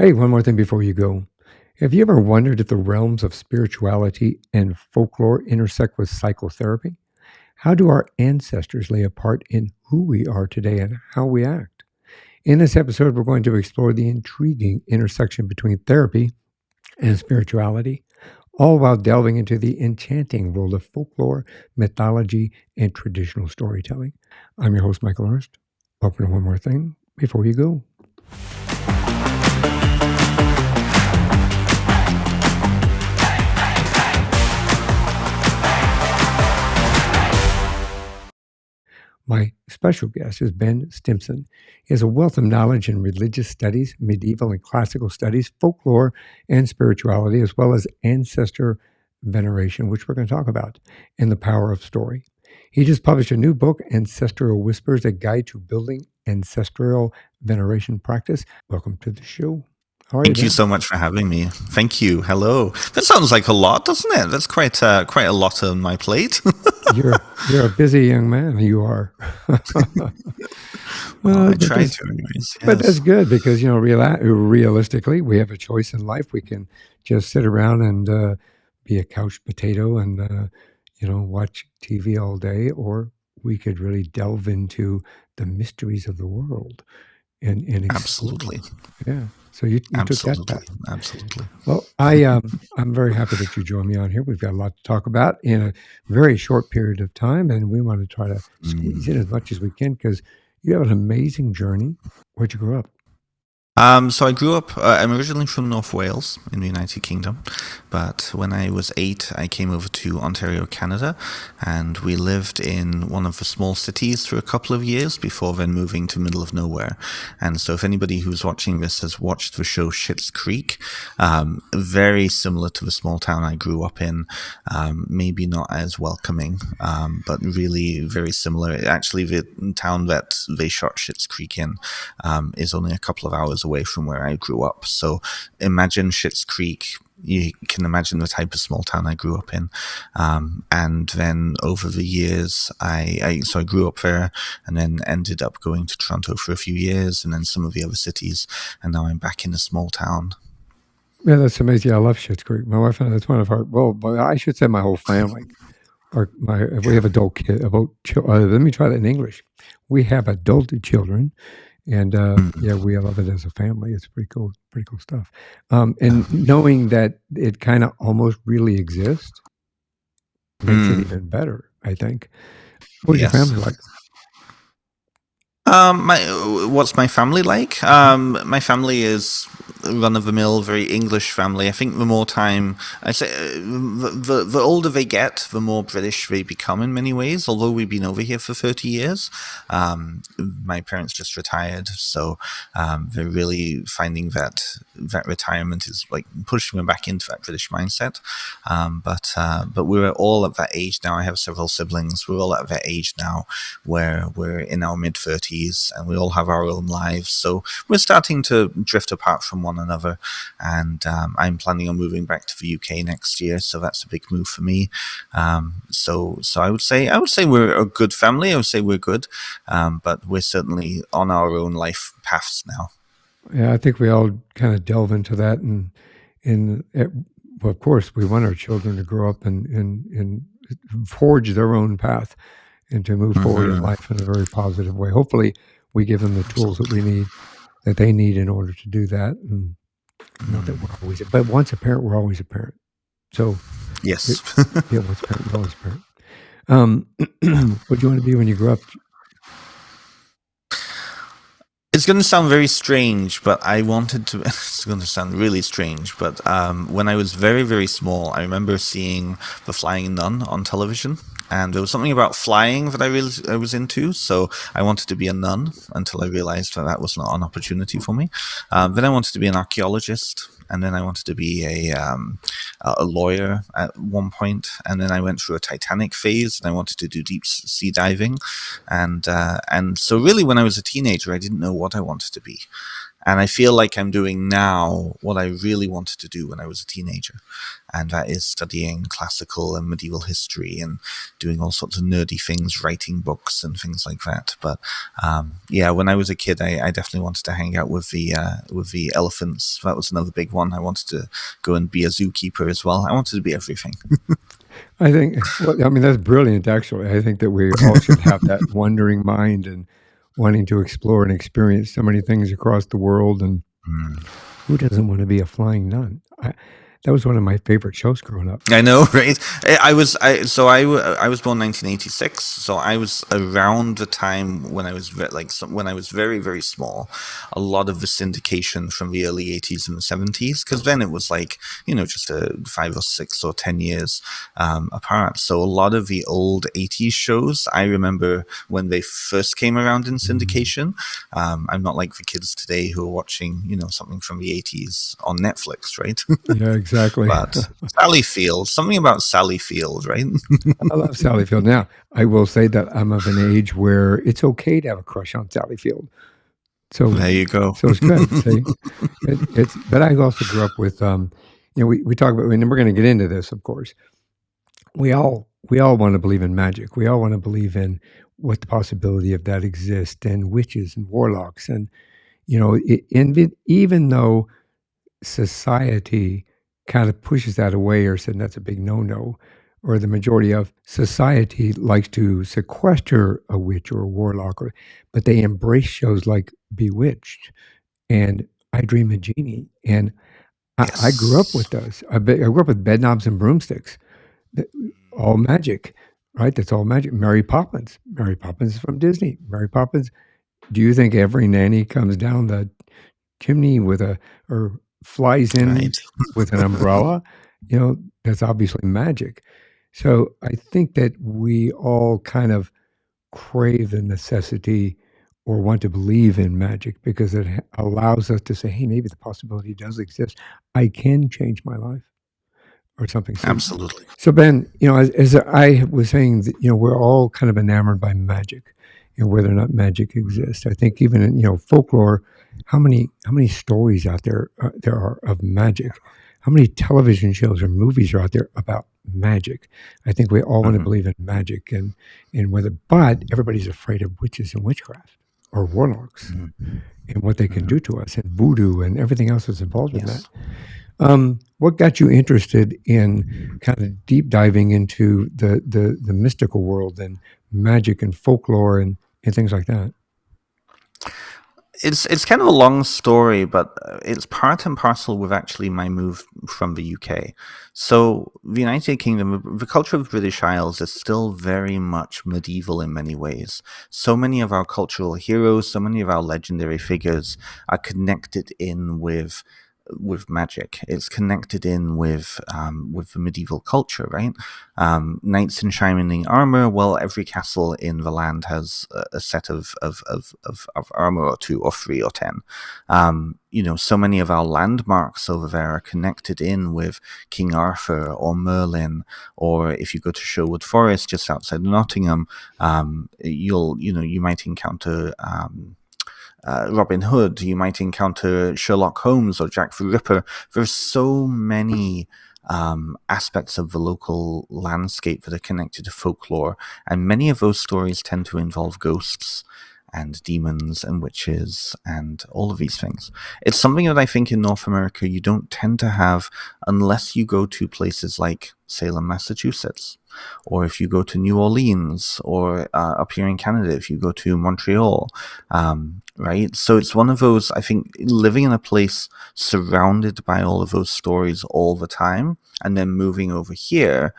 Hey, one more thing before you go. Have you ever wondered if the realms of spirituality and folklore intersect with psychotherapy? How do our ancestors lay a part in who we are today and how we act? In this episode, we're going to explore the intriguing intersection between therapy and spirituality, all while delving into the enchanting world of folklore, mythology, and traditional storytelling. I'm your host, Michael Ernst. Welcome to One More Thing Before You Go. My special guest is Ben Stimpson. He has a wealth of knowledge in religious studies, medieval and classical studies, folklore, and spirituality, as well as ancestor veneration, which we're going to talk about, and the power of story. He just published a new book, Ancestral Whispers, a guide to building ancestral veneration practice. Welcome to the show. How are Thank you, you Ben? so much for having me. Thank you. Hello. That sounds like a lot, doesn't it? That's quite a lot on my plate. You're a busy young man. You are. Well, I But try that's to, anyways. But that's Yes. good because, realistically, we have a choice in life. We can just sit around and be a couch potato and, watch TV all day, or we could really delve into the mysteries of the world and explore. Absolutely. Yeah. So you took that Absolutely. path. Absolutely. Well, I'm very happy that you joined me on here. We've got a lot to talk about in a very short period of time, and we want to try to squeeze in as much as we can because you have an amazing journey. Where'd you grow up? So I grew up, I'm originally from North Wales in the United Kingdom, but when I was 8, I came over to Ontario, Canada, and we lived in one of the small cities for a couple of years before then moving to middle of nowhere. And so if anybody who's watching this has watched the show Schitt's Creek, very similar to the small town I grew up in, maybe not as welcoming, but really very similar. Actually, the town that they shot Schitt's Creek in is only a couple of hours away from where I grew up. So imagine Schitt's Creek. You can imagine the type of small town I grew up in. And then over the years, I grew up there and then ended up going to Toronto for a few years and then some of the other cities. And now I'm back in a small town. Yeah, that's amazing. I love Schitt's Creek. My wife and I, that's one of our, I should say my whole family. We have adult kids. Let me try that in English. We have adult children, and yeah, we love it as a family. It's pretty cool stuff. And knowing that it kind of almost really exists makes it even better, I think. What's your family like? What's my family like? My family is run-of-the-mill, very English family. I think the more time I say, the older they get, the more British they become in many ways. Although we've been over here for 30 years, my parents just retired, so they're really finding that retirement is like pushing them back into that British mindset. But we're all at that age now. I have several siblings. We're all at that age now where we're in our mid-30s and we all have our own lives. So we're starting to drift apart from one another. And I'm planning on moving back to the UK next year. So that's a big move for me. So I would say we're a good family. I would say we're good. But we're certainly on our own life paths now. Yeah, I think we all kind of delve into that, and well, of course, we want our children to grow up and forge their own path and to move forward in life in a very positive way. Hopefully, we give them the tools that they need in order to do that. And not that we're always, but once a parent, we're always a parent. So yes, yeah, once a parent, we're always a parent. What do you want to be when you grow up? It's going to sound very strange, but I wanted to. It's going to sound really strange, but when I was very, very small, I remember seeing The Flying Nun on television, and there was something about flying that I was into. So I wanted to be a nun until I realized that was not an opportunity for me. Then I wanted to be an archaeologist. And then I wanted to be a lawyer at one point, and then I went through a Titanic phase, and I wanted to do deep sea diving, and so really when I was a teenager, I didn't know what I wanted to be, And I feel like I'm doing now what I really wanted to do when I was a teenager. And that is studying classical and medieval history and doing all sorts of nerdy things, writing books and things like that. But yeah, when I was a kid, I definitely wanted to hang out with the elephants. That was another big one. I wanted to go and be a zookeeper as well. I wanted to be everything. I think, well, I mean, that's brilliant, actually. I think that we all should have that wandering mind and wanting to explore and experience so many things across the world. And who doesn't want to be a flying nun? That was one of my favorite shows growing up. I know, right? I was I was born 1986, so I was around the time when I was when I was very very small. A lot of the syndication from the early 80s and the 70s, because then it was like just 5 or 6 or 10 years apart. So a lot of the old 80s shows I remember when they first came around in syndication. I'm not like the kids today who are watching something from the 80s on Netflix, right? Yeah, exactly. But Sally Field, something about Sally Field, right? I love Sally Field. Now, I will say that I'm of an age where it's okay to have a crush on Sally Field. So, There you go. so it's good. See, it's. But I also grew up with, we talk about, and we're going to get into this, of course. We all want to believe in magic. We all want to believe in what the possibility of that exists, and witches and warlocks, and even though society kind of pushes that away or said that's a big no-no, or the majority of society likes to sequester a witch or a warlock, but they embrace shows like Bewitched and I Dream of Jeannie. And I grew up with those. I grew up with Bedknobs and Broomsticks, all magic, right? That's all magic. Mary Poppins. Mary Poppins is from Disney. Mary Poppins. Do you think every nanny comes down the chimney or flies in Right. with an umbrella? That's obviously magic. So I think that we all kind of crave the necessity or want to believe in magic because it allows us to say, hey, maybe the possibility does exist. I can change my life or something. Absolutely. So Ben, as I was saying, that, we're all kind of enamored by magic, whether or not magic exists. I think even in folklore, how many stories out there there are of magic? How many television shows or movies are out there about magic? I think we all want to believe in magic and but everybody's afraid of witches and witchcraft or warlocks and what they can do to us and voodoo and everything else that's involved in that. What got you interested in kind of deep diving into the mystical world and magic and folklore and things like that? It's kind of a long story, but it's part and parcel with actually my move from the UK. So the United Kingdom, the culture of the British Isles is still very much medieval in many ways. So many of our cultural heroes, so many of our legendary figures are connected in with magic. It's connected in with the medieval culture, right? Knights in shining armor. Well, every castle in the land has a set of armor, or 2 or 3 or 10. So many of our landmarks over there are connected in with King Arthur or Merlin, or if you go to Sherwood Forest just outside Nottingham, you might encounter Robin Hood, you might encounter Sherlock Holmes or Jack the Ripper. There's so many aspects of the local landscape that are connected to folklore, and many of those stories tend to involve ghosts and demons and witches and all of these things. It's something that I think in North America you don't tend to have unless you go to places like Salem, Massachusetts, or if you go to New Orleans, or up here in Canada, if you go to Montreal, right? So it's one of those, I think, living in a place surrounded by all of those stories all the time, and then moving over here,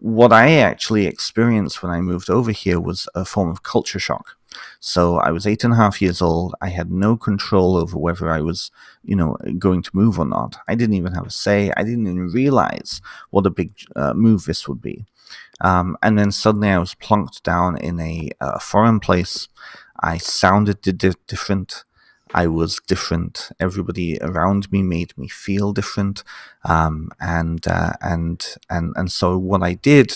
what I actually experienced when I moved over here was a form of culture shock. So I was 8.5 years old. I had no control over whether I was, going to move or not. I didn't even have a say. I didn't even realize what a big move this would be. And then suddenly I was plunked down in a foreign place. I sounded different. I was different. Everybody around me made me feel different. And so what I did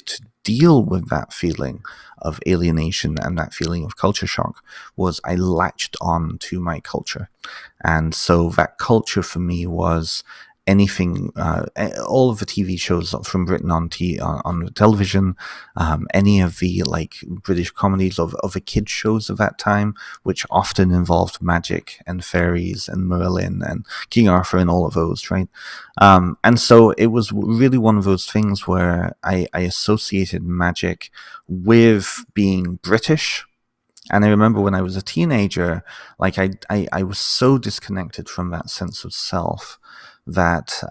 to deal with that feeling of alienation and that feeling of culture shock was I latched on to my culture. And so that culture for me was anything, all of the TV shows from Britain on the television, any of the like British comedies of the kids shows of that time, which often involved magic and fairies and Merlin and King Arthur and all of those, right? And so it was really one of those things where I associated magic with being British. And I remember when I was a teenager, like I was so disconnected from that sense of self that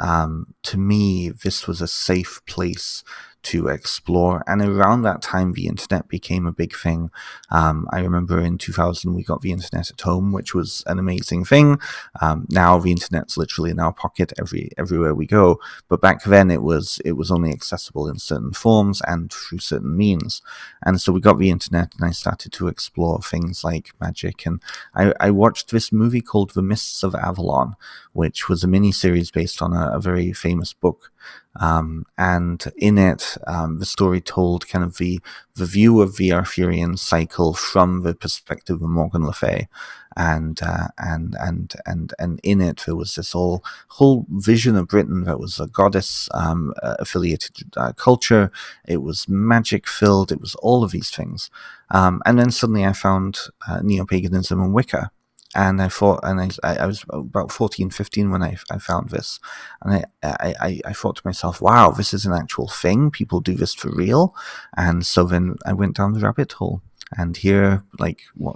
to me, this was a safe place to explore. And around that time, the internet became a big thing. I remember in 2000, we got the internet at home, which was an amazing thing. Now the internet's literally in our pocket everywhere we go. But back then, it was only accessible in certain forms and through certain means. And so we got the internet, and I started to explore things like magic. And I watched this movie called The Mists of Avalon, which was a mini-series based on a very famous book. And in it, the story told kind of the view of the Arthurian cycle from the perspective of Morgan Le Fay. And in it there was this whole vision of Britain that was a goddess affiliated culture. It was magic filled. It was all of these things. And then suddenly I found neo-paganism and Wicca. And I thought, and I was about 14, 15 when I found this. And I thought to myself, wow, this is an actual thing. People do this for real. And so then I went down the rabbit hole. And here,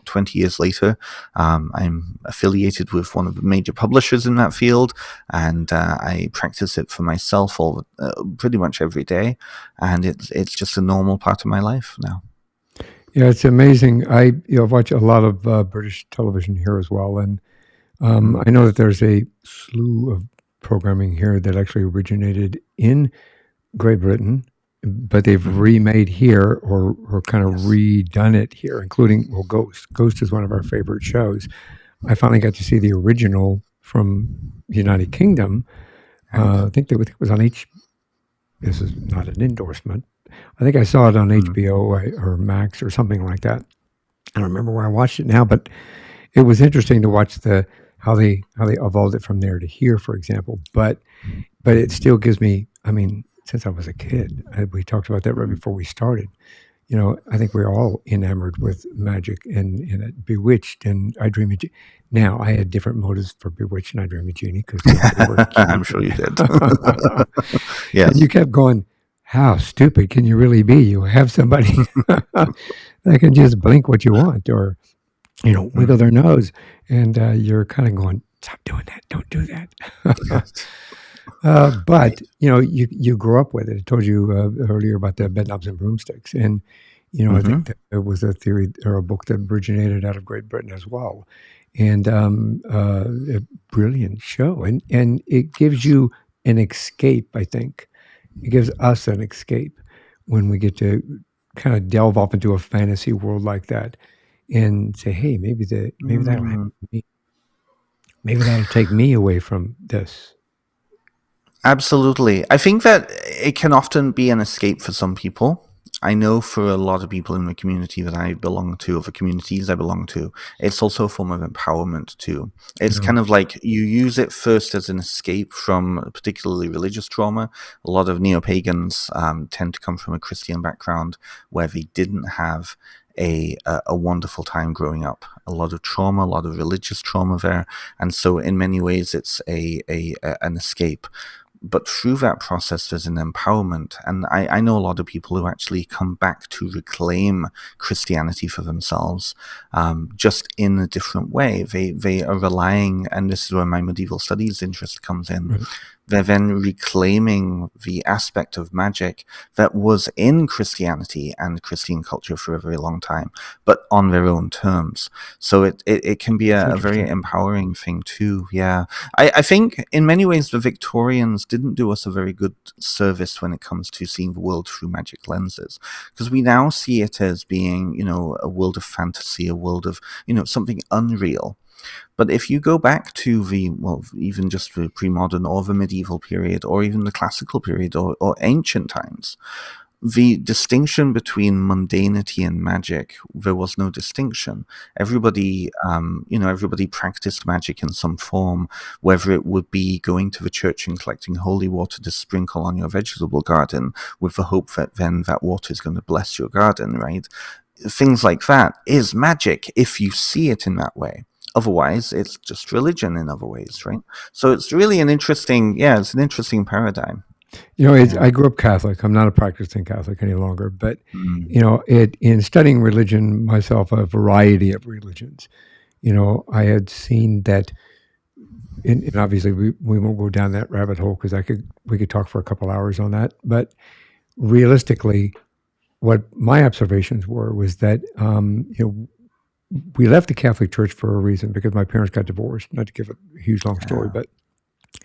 20 years later, I'm affiliated with one of the major publishers in that field. And I practice it for myself pretty much every day. And it's just a normal part of my life now. Yeah, it's amazing. I watch a lot of British television here as well, and I know that there's a slew of programming here that actually originated in Great Britain, but they've remade here or kind of redone it here, including Ghost. Ghost is one of our favorite shows. I finally got to see the original from the United Kingdom. I think it was on This is not an endorsement. I think I saw it on HBO or Max or something like that. I don't remember where I watched it now, but it was interesting to watch how they evolved it from there to here, for example. But it still gives me. I mean, since I was a kid, we talked about that right before we started. I think we're all enamored with magic and Bewitched and I Dream of Jeannie. Now, I had different motives for Bewitched and I Dream of Jeannie because they were cute. I'm sure you did. Yes. And you kept going, how stupid can you really be? You have somebody that can just blink what you want or, wiggle their nose. And you're kind of going, stop doing that. Don't do that. But you grew up with it. I told you earlier about the bedknobs and broomsticks, and I think that there was a theory or a book that originated out of Great Britain as well, and a brilliant show, and it gives you an escape. I think it gives us an escape when we get to kind of delve off into a fantasy world like that, and say, hey, maybe that'll happen to me. Maybe that'll take me away from this. Absolutely. I think that it can often be an escape for some people. I know for a lot of people in the community that I belong to, or the communities I belong to, it's also a form of empowerment too. It's kind of like you use it first as an escape from particularly religious trauma. A lot of neo-pagans tend to come from a Christian background where they didn't have a wonderful time growing up. A lot of trauma, a lot of religious trauma there. And so in many ways it's an escape. But through that process, there's an empowerment. And I know a lot of people who actually come back to reclaim Christianity for themselves, just in a different way. They are relying, and this is where my medieval studies interest comes in. Right. They're then reclaiming the aspect of magic that was in Christianity and Christian culture for a very long time, but on their own terms. So it can be a very empowering thing too. Yeah. I think in many ways the Victorians didn't do us a very good service when it comes to seeing the world through magic lenses, because we now see it as being, a world of fantasy, a world of, something unreal. But if you go back to even just the pre-modern or the medieval period, or even the classical period or ancient times, the distinction between mundanity and magic, there was no distinction. Everybody, everybody practiced magic in some form, whether it would be going to the church and collecting holy water to sprinkle on your vegetable garden with the hope that then that water is going to bless your garden, right? Things like that is magic if you see it in that way. Otherwise, it's just religion in other ways, right? So it's really it's an interesting paradigm. I grew up Catholic. I'm not a practicing Catholic any longer, but Mm. in studying religion myself, a variety of religions, I had seen that, and obviously we won't go down that rabbit hole because we could talk for a couple hours on that. But realistically, what my observations were was that we left the Catholic Church for a reason because my parents got divorced. Not to give a huge long story, but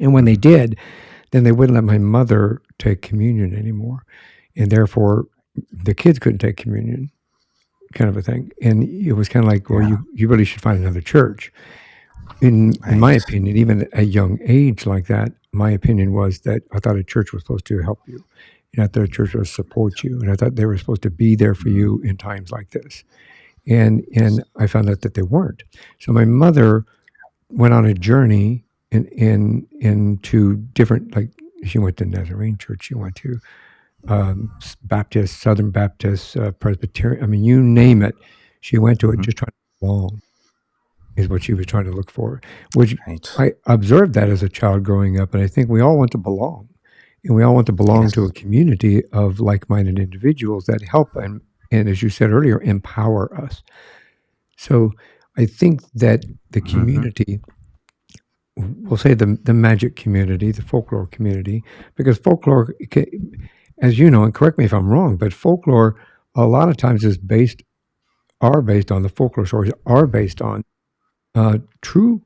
and when they did, then they wouldn't let my mother take communion anymore, and therefore the kids couldn't take communion, kind of a thing. And it was kind of like, well, you really should find another church. In my opinion, even at a young age like that, my opinion was that I thought a church was supposed to help you, and I thought a church was support you, and I thought they were supposed to be there for you in times like this. And I found out that they weren't. So my mother went on a journey into different, like, she went to Nazarene church, she went to Baptist, Southern Baptist, Presbyterian. I mean, you name it, she went to it just trying to belong. Is what she was trying to look for, which I observed that as a child growing up, and I think we all want to belong, and we all want to belong to a community of like-minded individuals that help and as you said earlier, empower us. So I think that the community, we'll say the magic community, the folklore community, because folklore, as you know, and correct me if I'm wrong, but folklore a lot of times are based on the folklore stories are based on true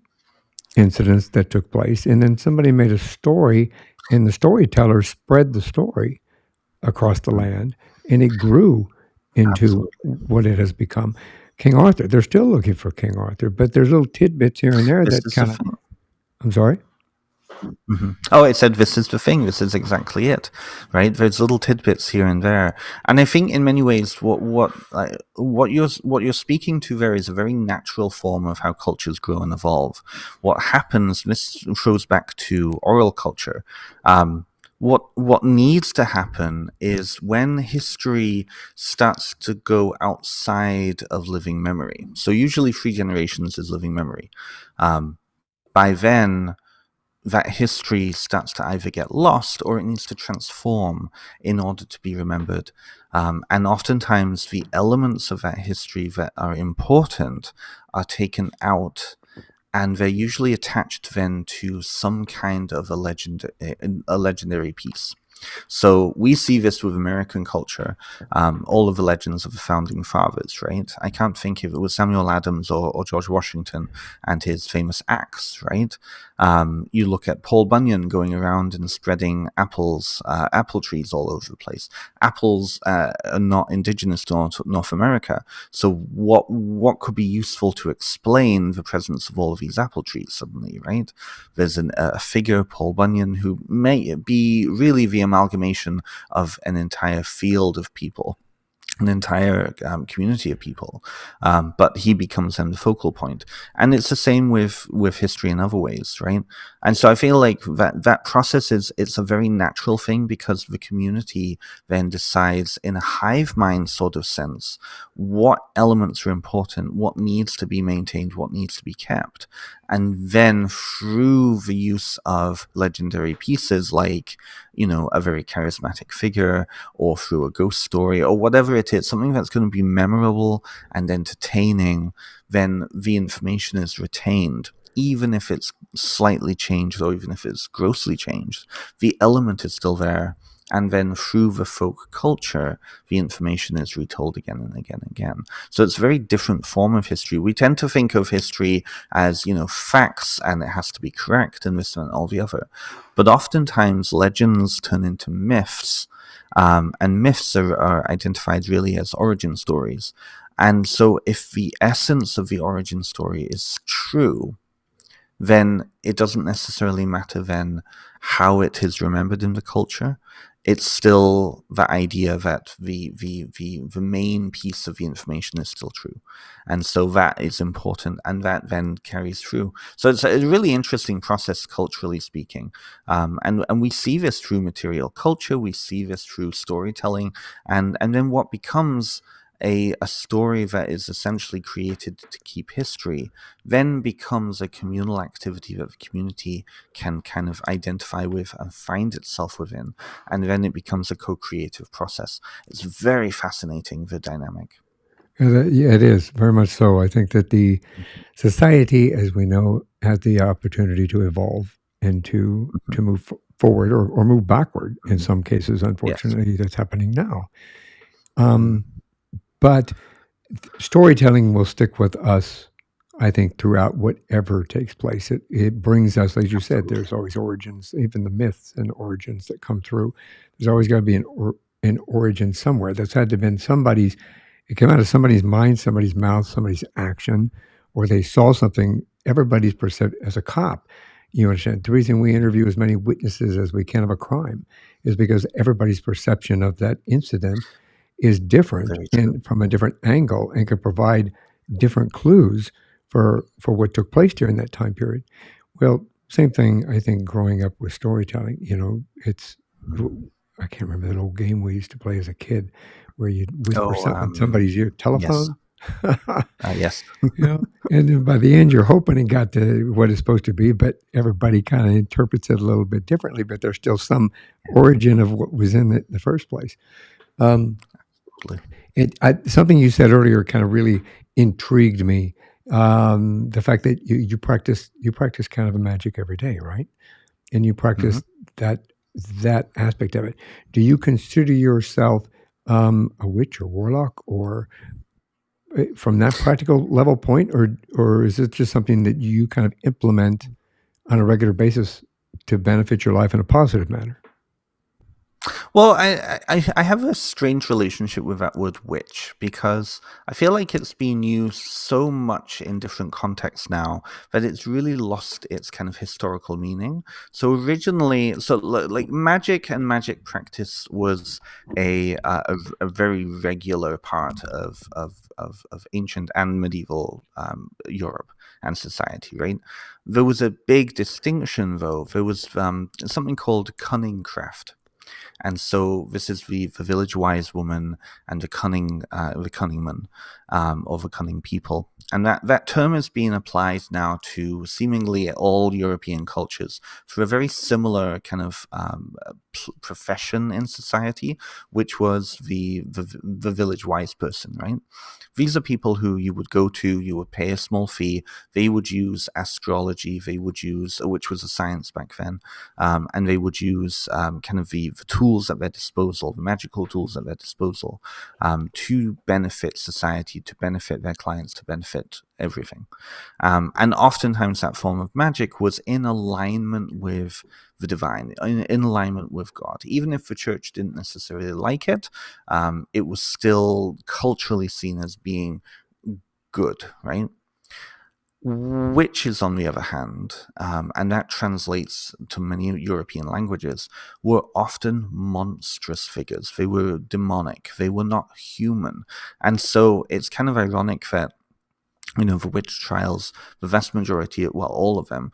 incidents that took place, and then somebody made a story, and the storyteller spread the story across the land, and it grew into what it has become. King Arthur, they're still looking for King Arthur, but there's little tidbits here and there that kind of. I'm sorry? Mm-hmm. Oh, I said this is the thing. This is exactly it, right? There's little tidbits here and there, and I think in many ways, what you're speaking to there is a very natural form of how cultures grow and evolve. What happens? This throws back to oral culture. What needs to happen is when history starts to go outside of living memory. So usually 3 generations is living memory. By then, that history starts to either get lost or it needs to transform in order to be remembered. And oftentimes the elements of that history that are important are taken out, and they're usually attached then to some kind of a legendary piece. So we see this with American culture, all of the legends of the founding fathers, right? I can't think if it was Samuel Adams or George Washington and his famous axe, right? You look at Paul Bunyan going around and spreading apple trees all over the place. Apples are not indigenous to North America. So what could be useful to explain the presence of all of these apple trees suddenly, right? There's a figure, Paul Bunyan, who may be really the amalgamation of an entire field of people, an entire community of people, but he becomes then the focal point. And it's the same with history in other ways, right? And so I feel like that process it's a very natural thing, because the community then decides in a hive mind sort of sense what elements are important, what needs to be maintained, what needs to be kept. And then through the use of legendary pieces like, a very charismatic figure, or through a ghost story, or whatever it is, something that's going to be memorable and entertaining, then the information is retained. Even if it's slightly changed, or even if it's grossly changed, the element is still there. And then through the folk culture, the information is retold again and again and again. So it's a very different form of history. We tend to think of history as, facts, and it has to be correct, and this and all the other. But oftentimes legends turn into myths, and myths are identified really as origin stories. And so if the essence of the origin story is true, then it doesn't necessarily matter then how it is remembered in the culture. it's still the idea that the main piece of the information is still true, and so that is important, and that then carries through. So it's a really interesting process, culturally speaking, and we see this through material culture, we see this through storytelling, and then what becomes a story that is essentially created to keep history then becomes a communal activity that the community can kind of identify with and find itself within, and then it becomes a co-creative process. It's very fascinating, the dynamic. Yeah, it is very much so. I think that the society, as we know, has the opportunity to evolve and to Mhm. move forward or move backward in Mhm. some cases. Yes. Unfortunately, that's happening now. Mm. Um, but storytelling will stick with us, I think, throughout whatever takes place. It brings us, as you said, there's Absolutely. always origins, even the myths and origins that come through. There's always got to be an origin somewhere. That's had to have been somebody's. It came out of somebody's mind, somebody's mouth, somebody's action, or they saw something. Everybody's perceived as a cop. You understand? The reason we interview as many witnesses as we can of a crime is because everybody's perception of that incident is different Very true. and from a different angle and could provide different clues for what took place during that time period. Well, same thing. I think growing up with storytelling, it's Mm. I can't remember that old game we used to play as a kid where you'd whisper Oh, something in somebody's ear, yes. telephone. Yes. And then by the end, you're hoping it got to what it's supposed to be, but everybody kind of interprets it a little bit differently. But there's still some origin of what was in it in the first place. Um, Absolutely. Something you said earlier kind of really intrigued me. The fact that you practice kind of a magic every day, right? And you Mhm. practice that that aspect of it. Do you consider yourself a witch or warlock, or from that practical level point, or is it just something that you kind of implement on a regular basis to benefit your life in a positive manner? Well, I have a strange relationship with that word witch because I feel like it's been used so much in different contexts now that it's really lost its kind of historical meaning. So originally, like magic and magic practice was a very regular part of ancient and medieval Europe and society, right? There was a big distinction, though. There was something called cunning craft, and so this is the village wise woman and the cunning man, or the cunning people. And that term is being applied now to seemingly all European cultures for a very similar kind of profession in society, which was the village wise person, right? These are people who you would go to, you would pay a small fee, they would use astrology, they would use, which was a science back then, and they would use kind of the tools at their disposal, the magical tools at their disposal, to benefit society, to benefit their clients, to benefit everything. And oftentimes that form of magic was in alignment with the divine, in alignment with God. Even if the church didn't necessarily like it, it was still culturally seen as being good, right? Witches, on the other hand, and that translates to many European languages, were often monstrous figures. They were demonic. They were not human. And so it's kind of ironic that the witch trials, the vast majority, well, all of them,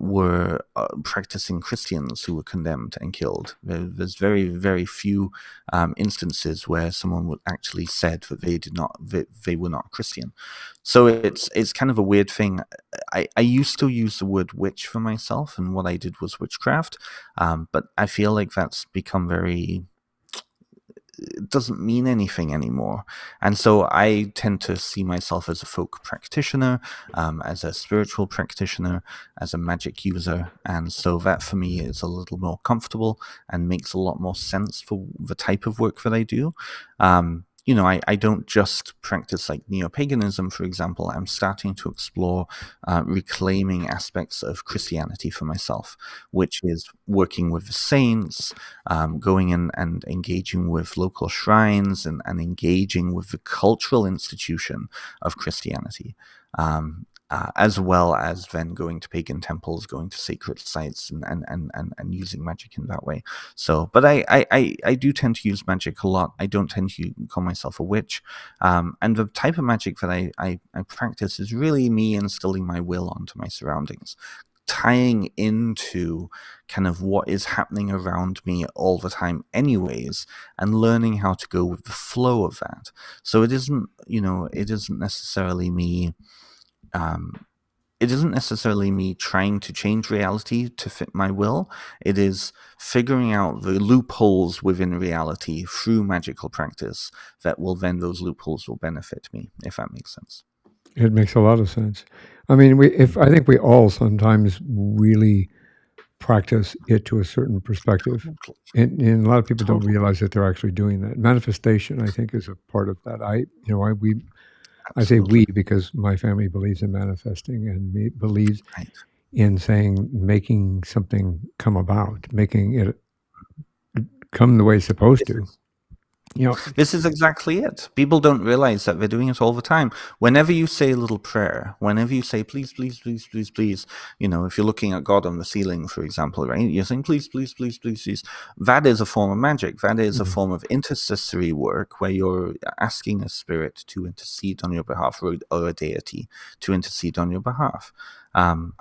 were practicing Christians who were condemned and killed. There's very, very few instances where someone would actually said that they were not Christian. So it's kind of a weird thing. I used to use the word witch for myself, and what I did was witchcraft, but I feel like that's become very, it doesn't mean anything anymore. And so I tend to see myself as a folk practitioner, as a spiritual practitioner, as a magic user. And so that for me is a little more comfortable and makes a lot more sense for the type of work that I do. I don't just practice like neo paganism, for example. I'm starting to explore reclaiming aspects of Christianity for myself, which is working with the saints, going in and engaging with local shrines, and engaging with the cultural institution of Christianity. as well as then going to pagan temples, going to sacred sites, and using magic in that way. So, but I do tend to use magic a lot. I don't tend to call myself a witch. And the type of magic that I practice is really me instilling my will onto my surroundings, tying into kind of what is happening around me all the time anyways, and learning how to go with the flow of that. So it isn't necessarily me it isn't necessarily me trying to change reality to fit my will. It is figuring out the loopholes within reality through magical practice that will then those loopholes will benefit me, if that makes sense. It makes a lot of sense. I mean, I think we all sometimes really practice it to a certain perspective, Totally. and a lot of people don't Totally. realize that they're actually doing that. Manifestation, I think, is a part of that. I say we Absolutely. because my family believes in manifesting and believes Right. in saying making something come about, making it come the way it's supposed This to. is You know, This is exactly it. People don't realize that they're doing it all the time. Whenever you say a little prayer, whenever you say, please, please, please, please, please, if you're looking at God on the ceiling, for example, right? You're saying, please, please, please, please, please. That is a form of magic. That is a Mhm. form of intercessory work where you're asking a spirit to intercede on your behalf, or a deity to intercede on your behalf.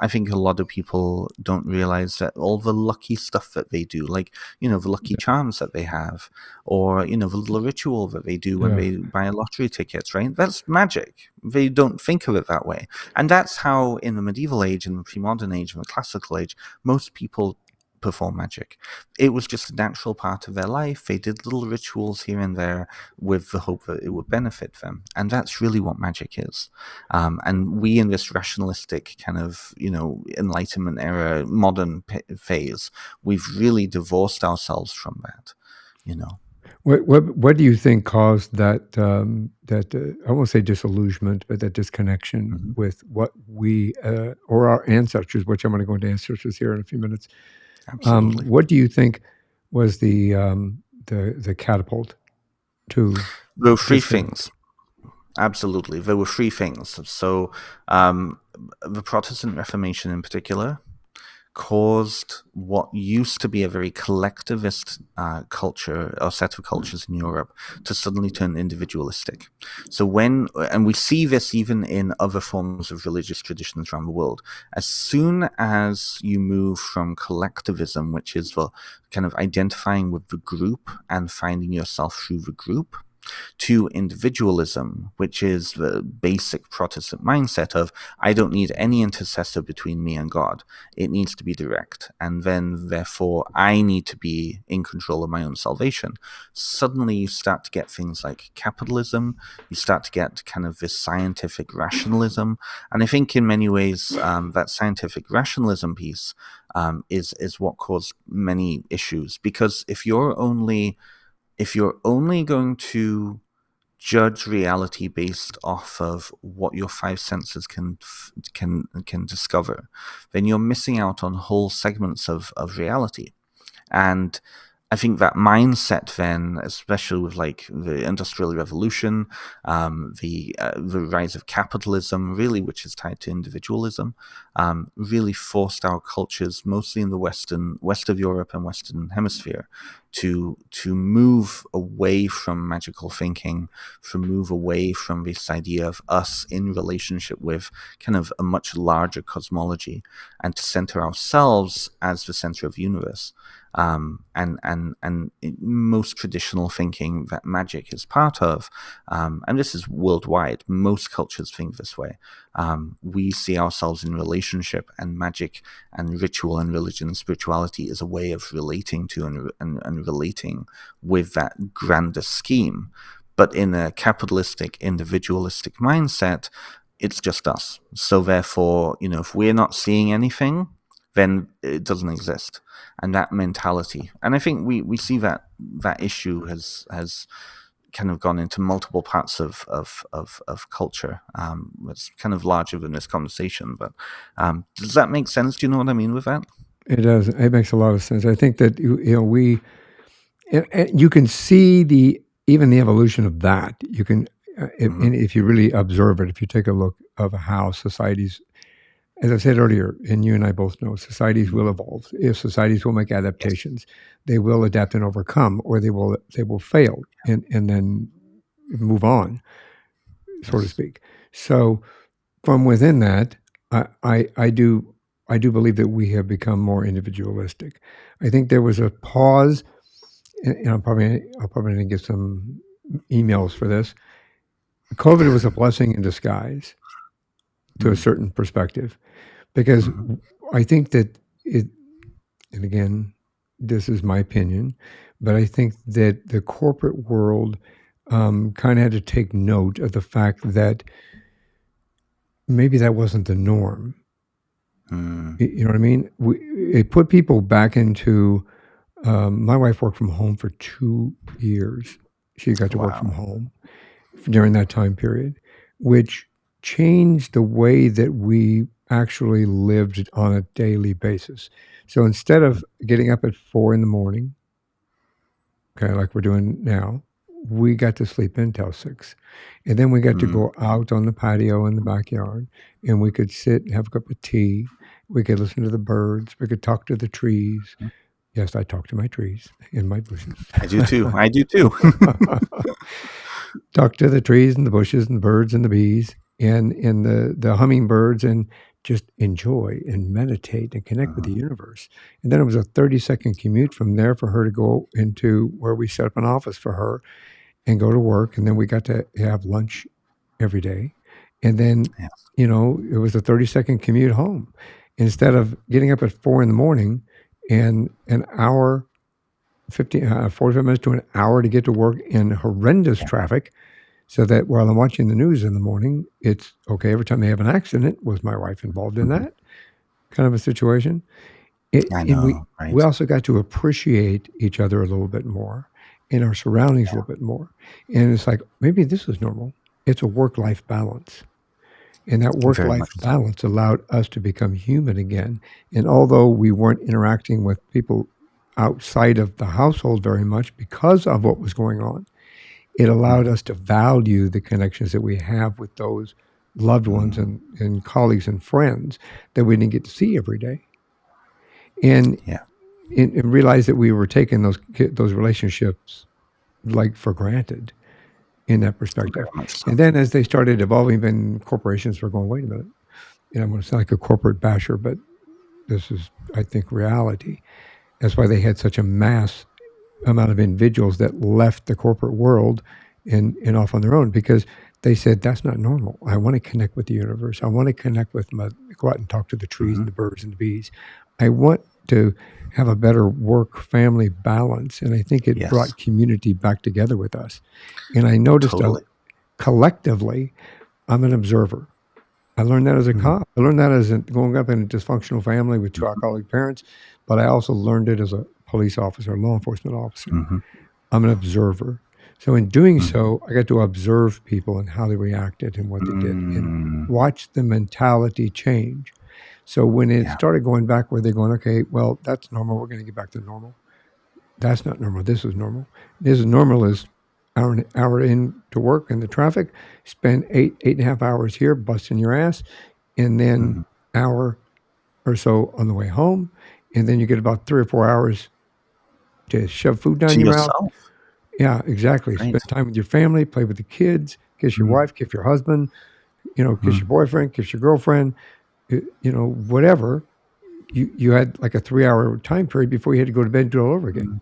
I think a lot of people don't realize that all the lucky stuff that they do, like, the lucky charms that they have, or the little ritual that they do when Yeah. they buy a lottery ticket, right? That's magic. They don't think of it that way. And that's how in the medieval age, in the pre-modern age, and the classical age, most people perform magic. It was just a natural part of their life. They did little rituals here and there with the hope that it would benefit them. And that's really what magic is. And we, in this rationalistic kind of Enlightenment era modern phase, we've really divorced ourselves from that, you know. What do you think caused that I won't say disillusionment, but that disconnection Mhm. with what we or our ancestors, which I'm going to go into ancestors here in a few minutes. Absolutely. What do you think was the catapult to There were three disconnect? things. Absolutely. There were three things. So, um, the Protestant Reformation in particular caused what used to be a very collectivist culture or set of cultures in Europe to suddenly turn individualistic. And we see this even in other forms of religious traditions around the world, as soon as you move from collectivism, which is the kind of identifying with the group and finding yourself through the group, to individualism, which is the basic Protestant mindset of, I don't need any intercessor between me and God. It needs to be direct. And then, therefore, I need to be in control of my own salvation. Suddenly, you start to get things like capitalism. You start to get kind of this scientific rationalism. And I think in many ways, that scientific rationalism piece is what caused many issues. Because if you're only going to judge reality based off of what your five senses can discover, then you're missing out on whole segments of reality. And I think that mindset then, especially with like the Industrial Revolution, the rise of capitalism, really, which is tied to individualism, really forced our cultures, mostly in the west of Europe and Western Hemisphere, to move away from magical thinking, to move away from this idea of us in relationship with kind of a much larger cosmology, and to center ourselves as the center of the universe. And most traditional thinking that magic is part of, and this is worldwide, most cultures think this way. We see ourselves in relationship, and magic and ritual and religion and spirituality is a way of relating to and relating with that grander scheme. But in a capitalistic, individualistic mindset, it's just us. So therefore, if we're not seeing anything, then it doesn't exist. And that mentality, and I think we see that issue has kind of gone into multiple parts of culture. It's kind of larger than this conversation, but does that make sense? Do you know what I mean with that? It does. It makes a lot of sense. I think that we and you can see even the evolution of that. You can, Mm-hmm. and if you really observe it, if you take a look of how societies, as I said earlier, and you and I both know, societies will evolve. If societies will make Yes. adaptations, they will adapt and overcome, or they will fail and then move on, so to Yes. speak. So from within that, I do believe that we have become more individualistic. I think there was a pause, and I'll probably gonna get some emails for this. COVID was a blessing in disguise to a Mm. certain perspective because Mhm. I think that it, and again, this is my opinion, but I think that the corporate world kind of had to take note of the fact that maybe that wasn't the norm. Mm. You know what I mean? It put people back into. My wife worked from home for 2 years. She got to work from Wow. home during that time period, which changed the way that we actually lived on a daily basis. So instead Mm. of getting up at 4 in the morning, okay, like we're doing now, we got to sleep in till 6. And then we got to Mm. go out on the patio in the backyard and we could sit and have a cup of tea. We could listen to the birds. We could talk to the trees. Mm. Yes, I talk to my trees and my bushes. I do too. I do too. Talk to the trees and the bushes and the birds and the bees and the hummingbirds and just enjoy and meditate and connect with the Mhm. universe. And then it was a 30-second commute from there for her to go into where we set up an office for her and go to work. And then we got to have lunch every day. And then, Yes. it was a 30-second commute home. Instead of getting up at 4 in the morning and an hour, 45 minutes to an hour to get to work in horrendous Yeah. traffic, so that while I'm watching the news in the morning, it's okay. Every time they have an accident, was my wife involved in Mhm. that kind of a situation? I And we know, we right? also got to appreciate each other a little bit more and our surroundings a Yeah. little bit more. And it's like, maybe this is normal. It's a work-life balance. And that Very work-life much so. balance allowed us to become human again. And although we weren't interacting with people outside of the household very much because of what was going on, it allowed Mhm. us to value the connections that we have with those loved ones Mm. and colleagues and friends that we didn't get to see every day. And Yeah. and realize that we were taking those relationships like for granted in that Very perspective. much so. And then as they started evolving, then corporations were going, wait a minute, I'm going to sound like a corporate basher, but this is, I think, reality. That's why they had such a mass amount of individuals that left the corporate world and off on their own because they said that's not normal. I want to connect with the universe. I want to connect with go out and talk to the trees Mhm. and the birds and the bees. I want to have a better work family balance, and I think it Yes. brought community back together with us. And I noticed Totally. collectively, I'm an observer. I learned that as a Mhm. cop. I learned that as growing up in a dysfunctional family with two Mhm. alcoholic parents, but I also learned it as a police officer, law enforcement officer. Mhm. I'm an observer. So in doing Mhm. so, I got to observe people and how they reacted and what they did and Mm. watch the mentality change. So when it Yeah. started going back where they're going, okay, well, that's normal. We're going to get back to normal. That's not normal. This is normal. This is normal is hour in to work in the traffic, spend 8.5 hours here busting your ass, and then Mhm. hour or so on the way home. And then you get about 3 or 4 hours to shove food down To your mouth. yourself, Yeah, exactly. right? Spend time with your family, play with the kids, kiss your Mm. wife, kiss your husband, kiss Mm. your boyfriend, kiss your girlfriend, whatever. You had like a 3 hour time period before you had to go to bed and do it all over again. Mm.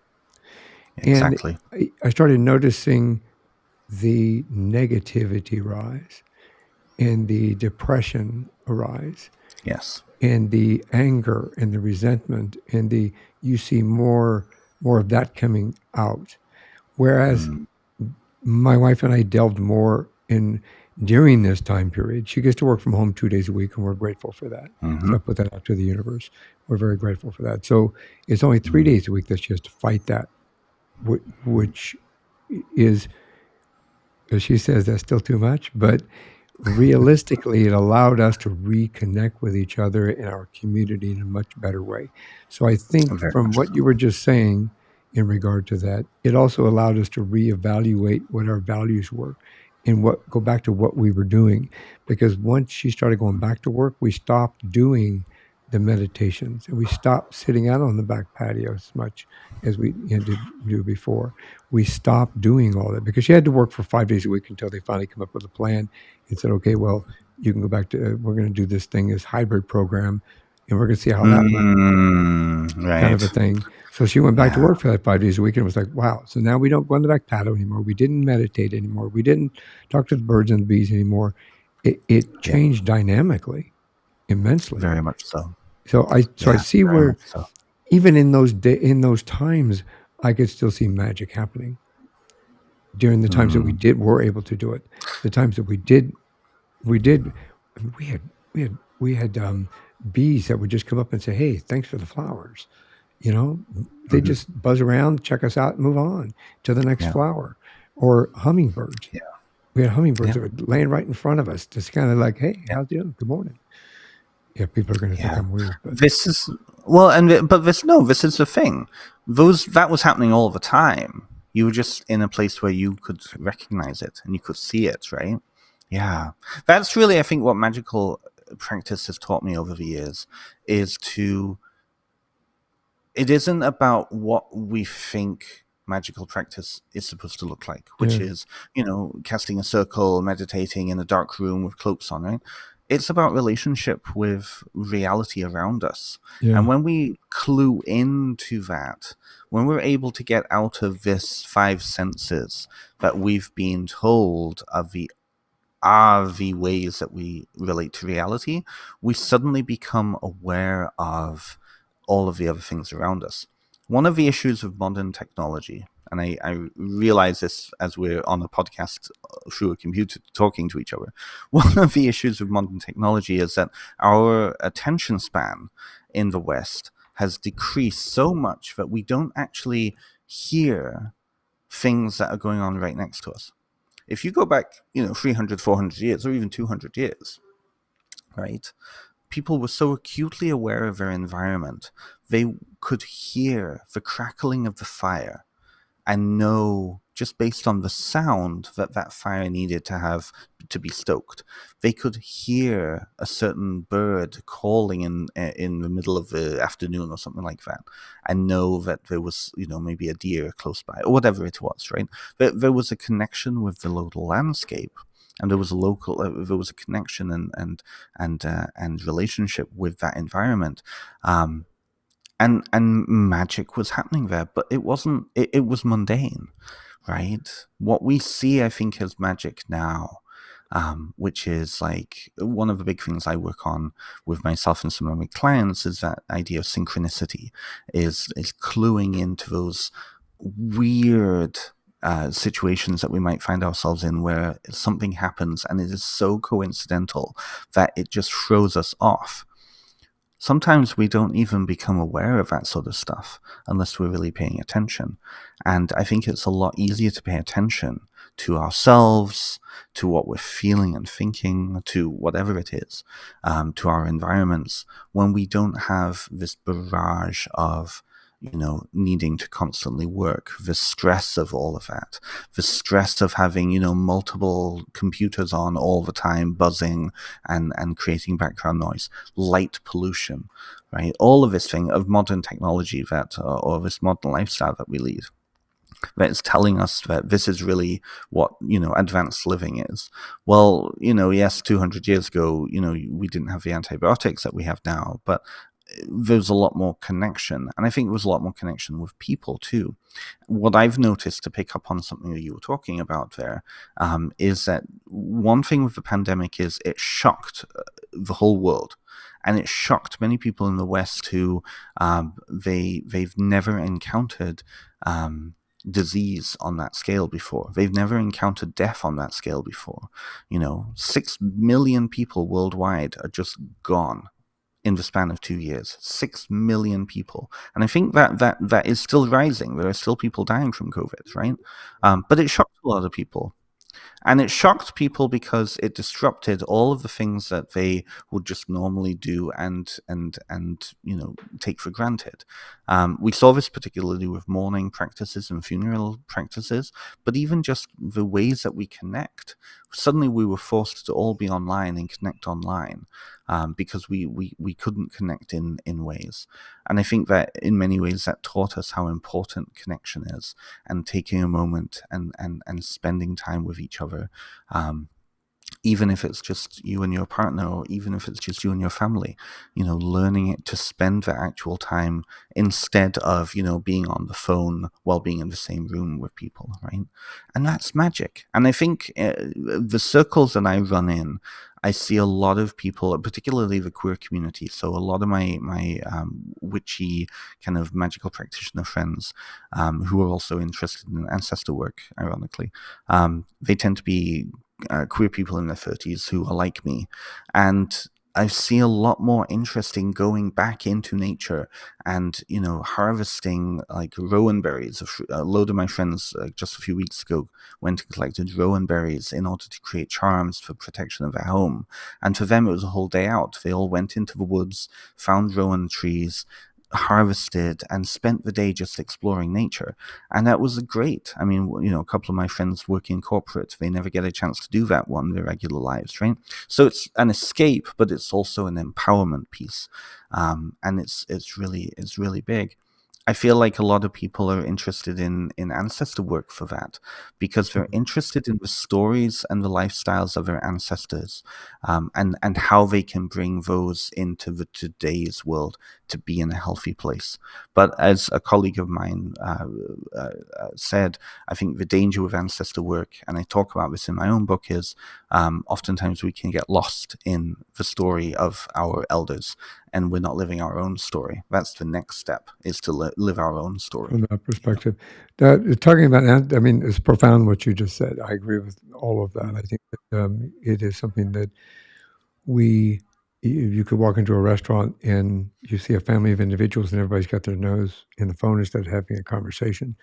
And Exactly. I started noticing the negativity rise and the depression arise Yes. and the anger and the resentment and you see more of that coming out. Whereas Mm. my wife and I delved more in during this time period. She gets to work from home 2 days a week, and we're grateful for that. So Mhm. I put that out to the universe. We're very grateful for that. So it's only three Mm. days a week that she has to fight that, which is, as she says, that's still too much. But realistically, it allowed us to reconnect with each other in our community in a much better way. So I think Very from much what so. you were just saying in regard to that, it also allowed us to reevaluate what our values were and go back to what we were doing, because once she started going back to work, we stopped doing the meditations, and we stopped sitting out on the back patio as much as we did do before. We stopped doing all that because she had to work for 5 days a week until they finally come up with a plan and said, okay, well, you can go back to, we're going to do this thing, this hybrid program, and we're going to see how that works, kind of a Right. thing. So she went back to Yeah. work for that 5 days a week and was like, wow. So now we don't go on the back patio anymore. We didn't meditate anymore. We didn't talk to the birds and the bees anymore. It Yeah. changed dynamically, immensely. Very much so. So I Yeah. see Very where much so. even in those times, I could still see magic happening during the times that Mm. were able to do it. The times that we did, I mean, we had bees that would just come up and say, "Hey, thanks for the flowers." You know, they Mhm. just buzz around, check us out, and move on to the next Yeah. flower. Or hummingbirds. Yeah. We had hummingbirds Yeah. that were laying right in front of us, just kind of like, "Hey, Yeah. how's it doing? Good morning." Yeah, people are going to think Yeah. I'm weird, but This is well, but this is the thing. That was happening all the time. You were just in a place where you could recognize it and you could see it, right? Yeah, that's really, I think, what magical practice has taught me over the years is to. It isn't about what we think magical practice is supposed to look like, which yeah, is, casting a circle, meditating in a dark room with cloaks on, right? It's about relationship with reality around us. And yeah, when we clue into that, when we're able to get out of this five senses that we've been told are the ways that we relate to reality, we suddenly become aware of all of the other things around us. One of the issues of modern technology, and I realize this as we're on a podcast through a computer talking to each other, one of the issues of modern technology is that our attention span in the West has decreased so much that we don't actually hear things that are going on right next to us. If you go back, 300, 400 years, or even 200 years, right? People were so acutely aware of their environment, they could hear the crackling of the fire and know just based on the sound that that fire needed to have to be stoked. They could hear a certain bird calling in the middle of the afternoon or something like that, and know that there was maybe a deer close by or whatever it was. Right, there was a connection with the local landscape. And there was there was a connection and relationship with that environment. And magic was happening there, but it wasn't. It was mundane, right? What we see, I think, as magic now, which is like one of the big things I work on with myself and some of my clients, is that idea of synchronicity, is cluing into those weird situations that we might find ourselves in where something happens and it is so coincidental that it just throws us off. Sometimes we don't even become aware of that sort of stuff unless we're really paying attention. And I think it's a lot easier to pay attention to ourselves, to what we're feeling and thinking, to whatever it is, to our environments, when we don't have this barrage of needing to constantly work, the stress of all of that, the stress of having, multiple computers on all the time, buzzing and creating background noise, light pollution, right? All of this thing of modern technology or this modern lifestyle that we lead, that's telling us that this is really what advanced living is. Well, yes, 200 years ago, we didn't have the antibiotics that we have now, but there's a lot more connection, and I think there was a lot more connection with people too. What I've noticed, to pick up on something that you were talking about there, is that one thing with the pandemic is it shocked the whole world. And it shocked many people in the West who they've never encountered disease on that scale before. They've never encountered death on that scale before. 6 million people worldwide are just gone in the span of 2 years. 6 million people. And I think that is still rising. There are still people dying from COVID, right? But it shocked a lot of people. And it shocked people because it disrupted all of the things that they would just normally do and take for granted. We saw this particularly with mourning practices and funeral practices, but even just the ways that we connect. Suddenly we were forced to all be online and connect online, because we couldn't connect in ways. And I think that in many ways that taught us how important connection is, and taking a moment and spending time with each other. Even if it's just you and your partner, or even if it's just you and your family, learning it to spend that actual time instead of, being on the phone while being in the same room with people, right? And that's magic. And I think the circles that I run in, I see a lot of people, particularly the queer community. So a lot of my witchy kind of magical practitioner friends, who are also interested in ancestor work, ironically, they tend to be queer people in their 30s who are like me. And I see a lot more interest in going back into nature and, harvesting like rowan berries. A load of my friends just a few weeks ago went and collected rowan berries in order to create charms for protection of their home. And for them, it was a whole day out. They all went into the woods, found rowan trees, harvested, and spent the day just exploring nature. And that was great. I mean, a couple of my friends work in corporate. They never get a chance to do that one in their regular lives, right? So it's an escape, but it's also an empowerment piece. And it's really big. I feel like a lot of people are interested in ancestor work for that, because they're interested in the stories and the lifestyles of their ancestors, and how they can bring those into the today's world to be in a healthy place. But as a colleague of mine said, I think the danger with ancestor work, and I talk about this in my own book, is oftentimes we can get lost in the story of our elders, and we're not living our own story. That's the next step, is to live our own story. From that perspective, talking about, I mean, it's profound what you just said. I agree with all of that. I think that it is something that you could walk into a restaurant and you see a family of individuals and everybody's got their nose in the phone instead of having a conversation,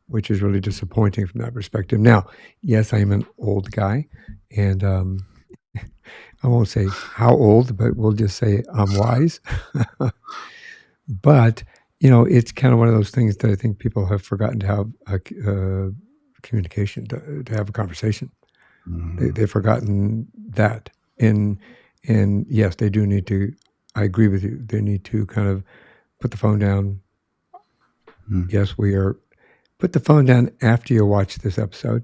which is really disappointing from that perspective. Now, yes, I am an old guy, and I won't say how old, but we'll just say I'm wise. But, it's kind of one of those things that I think people have forgotten to have communication, to have a conversation. They've forgotten that. And yes, they do need to, I agree with you, they need to kind of put the phone down. Yes, put the phone down after you watch this episode.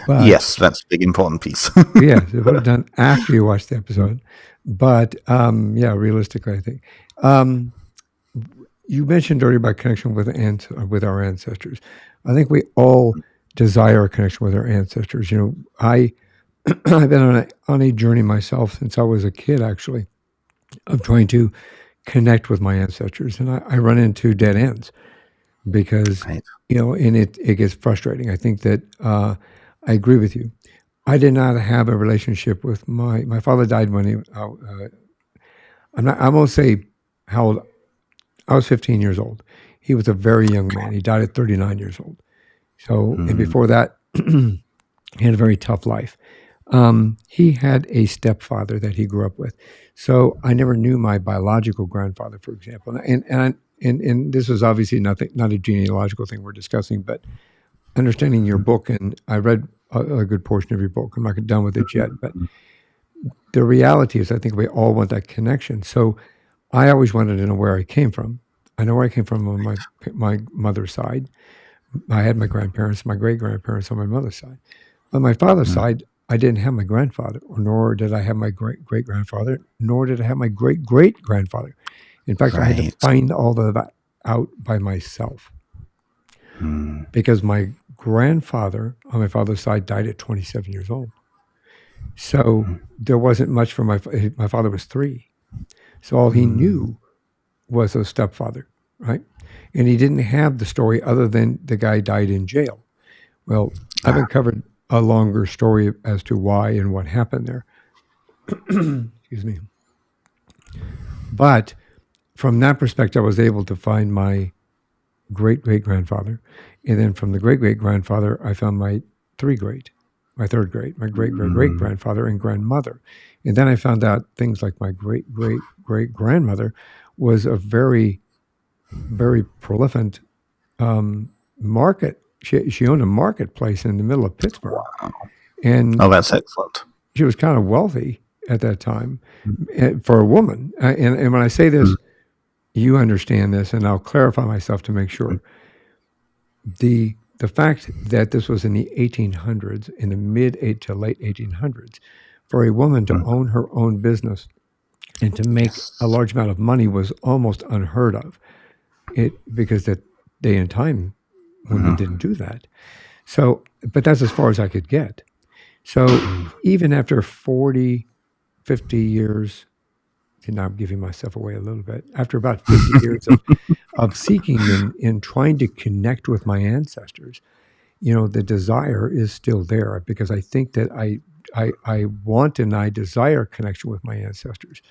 But, yes, that's a big important piece. Yeah, so put it down after you watch the episode. But realistically, I think you mentioned earlier about connection with our ancestors. I think we all desire a connection with our ancestors. I've been on a journey myself since I was a kid, actually, of trying to connect with my ancestors, and I run into dead ends because Right. And it gets frustrating. I think that I agree with you. I did not have a relationship with my father. Died when he. I won't say how old. I was 15 years old. He was a very young man. He died at 39 years old. So, and before that, he had a very tough life. He had a stepfather that he grew up with. So I never knew my biological grandfather, for example. And this was obviously not a genealogical thing we're discussing, but understanding your book, and I read a good portion of your book. I'm not done with it yet, but the reality is I think we all want that connection. So I always wanted to know where I came from. I know where I came from on my mother's side. I had my grandparents, my great-grandparents on my mother's side. On my father's side, I didn't have my grandfather, nor did I have my great-grandfather, nor did I have my great-great-grandfather. In fact, I had to find all of that out by myself. Because my grandfather on my father's side died at 27 years old. So there wasn't much for my father was 3. So all he knew was a stepfather, right? And he didn't have the story other than the guy died in jail. Well, I've uncovered a longer story as to why and what happened there. Excuse me. But from that perspective, I was able to find my great-great-grandfather. And then from the great-great-grandfather, I found my three great, my third great, my great great great grandfather and grandmother. And then I found out things like my great great great grandmother was a very, very prolific market. She owned a marketplace in the middle of Pittsburgh. Wow. And Oh, that's excellent. she was kind of wealthy at that time for a woman. And when I say this, you understand this, and I'll clarify myself to make sure. The fact that this was in the 1800s, in the mid to late 1800s, for a woman to own her own business and to make a large amount of money was almost unheard of. Because that day and time, women didn't do that. So, but that's as far as I could get. So even after 40, 50 years, and now I'm giving myself away a little bit, after about 50 years of seeking and trying to connect with my ancestors, the desire is still there, because I think that I want and I desire connection with my ancestors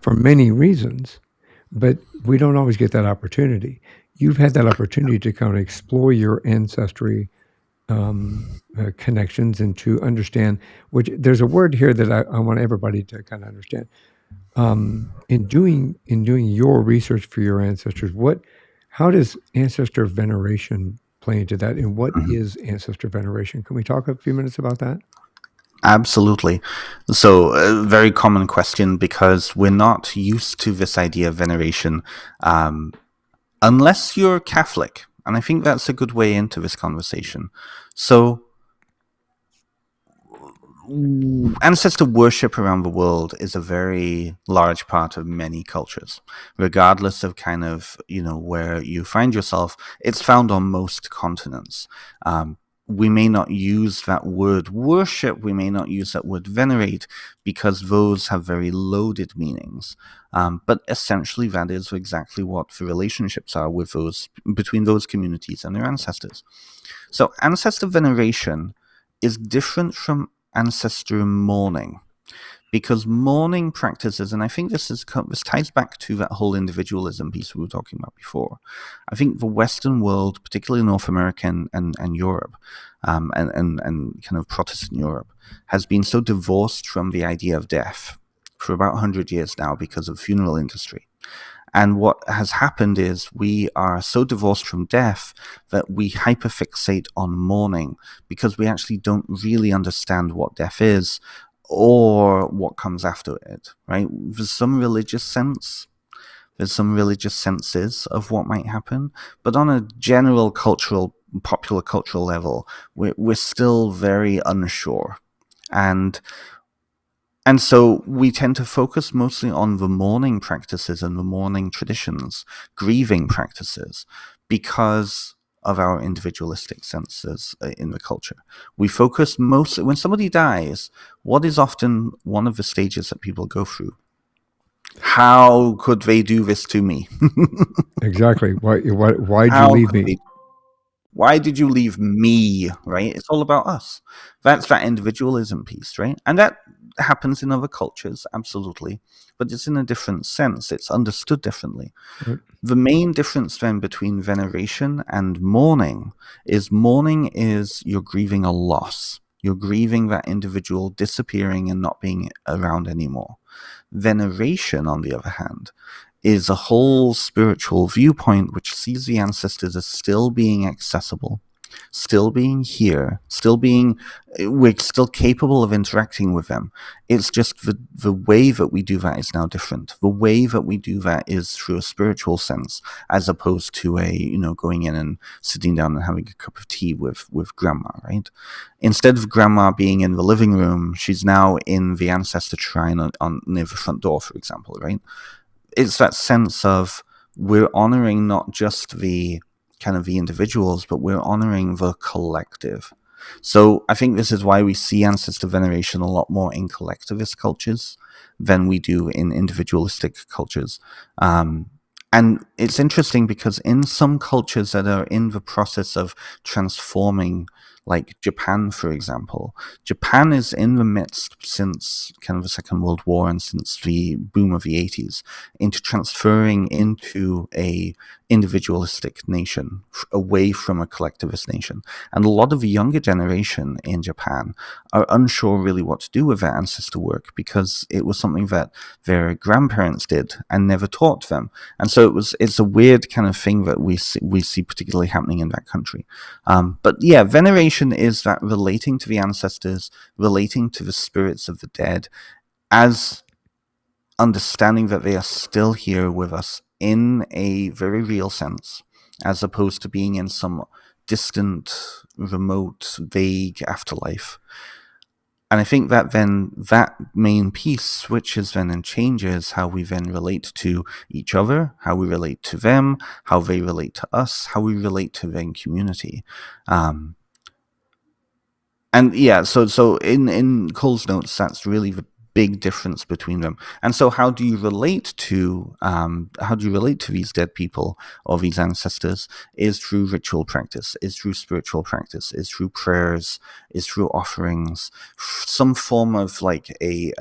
for many reasons, but we don't always get that opportunity. You've had that opportunity to kind of explore your ancestry connections and to understand, which there's a word here that I want everybody to kind of understand. In doing your research for your ancestors, how does ancestor veneration play into that, and what is ancestor veneration? Can we talk a few minutes about that? Absolutely. So, a very common question, because we're not used to this idea of veneration unless you're Catholic. And I think that's a good way into this conversation. So, ancestor worship around the world is a very large part of many cultures, regardless of kind of, where you find yourself. It's found on most continents. We may not use that word worship, we may not use that word venerate, because those have very loaded meanings. But essentially, that is exactly what the relationships are with between those communities and their ancestors. So ancestor veneration is different from ancestor mourning, because mourning practices, and I think this ties back to that whole individualism piece we were talking about before. I think the Western world, particularly North America and Europe, and kind of Protestant Europe, has been so divorced from the idea of death for about 100 years now because of the funeral industry. And what has happened is we are so divorced from death that we hyperfixate on mourning, because we actually don't really understand what death is or what comes after it, right? There's some religious senses of what might happen, but on a general popular cultural level, we're still very unsure. And so we tend to focus mostly on the mourning practices and the mourning traditions, grieving practices, because of our individualistic senses in the culture. We focus mostly, when somebody dies, what is often one of the stages that people go through? How could they do this to me? Exactly. Why'd you leave me? Why did you leave me, right? It's all about us. That's that individualism piece, right? And that happens in other cultures, absolutely. But it's in a different sense. It's understood differently. Right. The main difference then between veneration and mourning is you're grieving a loss. You're grieving that individual disappearing and not being around anymore. Veneration, on the other hand, is a whole spiritual viewpoint which sees the ancestors as still being accessible, still being here, we're still capable of interacting with them. It's just the way that we do that is now different. The way that we do that is through a spiritual sense, as opposed to going in and sitting down and having a cup of tea with grandma, right? Instead of grandma being in the living room, she's now in the ancestor shrine on near the front door, for example, right? It's that sense of we're honoring not just the kind of the individuals, but we're honoring the collective. So I think this is why we see ancestor veneration a lot more in collectivist cultures than we do in individualistic cultures. And it's interesting because in some cultures that are in the process of transforming like Japan, for example. Japan is in the midst, since kind of the Second World War and since the boom of the 80s, into transferring into a individualistic nation, away from a collectivist nation. And a lot of the younger generation in Japan are unsure really what to do with their ancestor work, because it was something that their grandparents did and never taught them. And so it's a weird kind of thing that we see particularly happening in that country. But yeah, veneration is that relating to the ancestors, relating to the spirits of the dead, as understanding that they are still here with us in a very real sense, as opposed to being in some distant, remote, vague afterlife. And I think that then that main piece switches then and changes how we then relate to each other, how we relate to them, how they relate to us, how we relate to their community. And yeah, so in Cole's notes, that's really the big difference between them. And so how do you relate to these dead people or these ancestors? Is through ritual practice, is through spiritual practice, is through prayers, is through offerings, some form of like a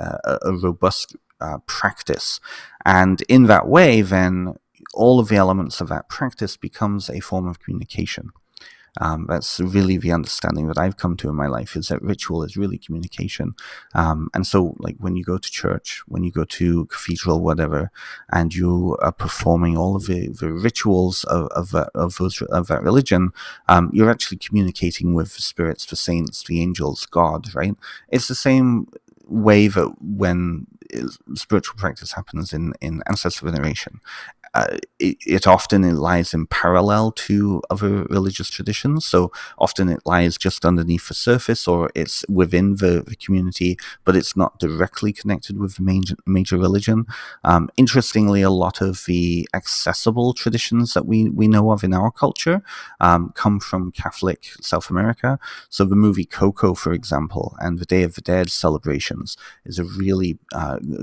robust practice. And in that way, then all of the elements of that practice becomes a form of communication. That's really the understanding that I've come to in my life, is that ritual is really communication. And so, like, when you go to church, when you go to cathedral, whatever, and you are performing all of the rituals of that religion, you're actually communicating with the spirits, the saints, the angels, God, right? It's the same way that when spiritual practice happens in ancestor veneration, it often lies in parallel to other religious traditions. So often it lies just underneath the surface, or it's within the community, but it's not directly connected with the major religion. Interestingly, a lot of the accessible traditions that we know of in our culture come from Catholic South America. So the movie Coco, for example, and the Day of the Dead celebrations is a really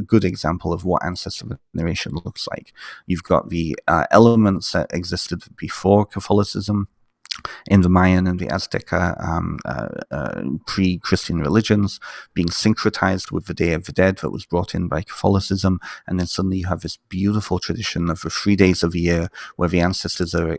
good example of what ancestor veneration looks like. You've got the elements that existed before Catholicism in the Mayan and the Azteca pre-Christian religions being syncretized with the Day of the Dead that was brought in by Catholicism. And then suddenly you have this beautiful tradition of the 3 days of the year where the ancestors are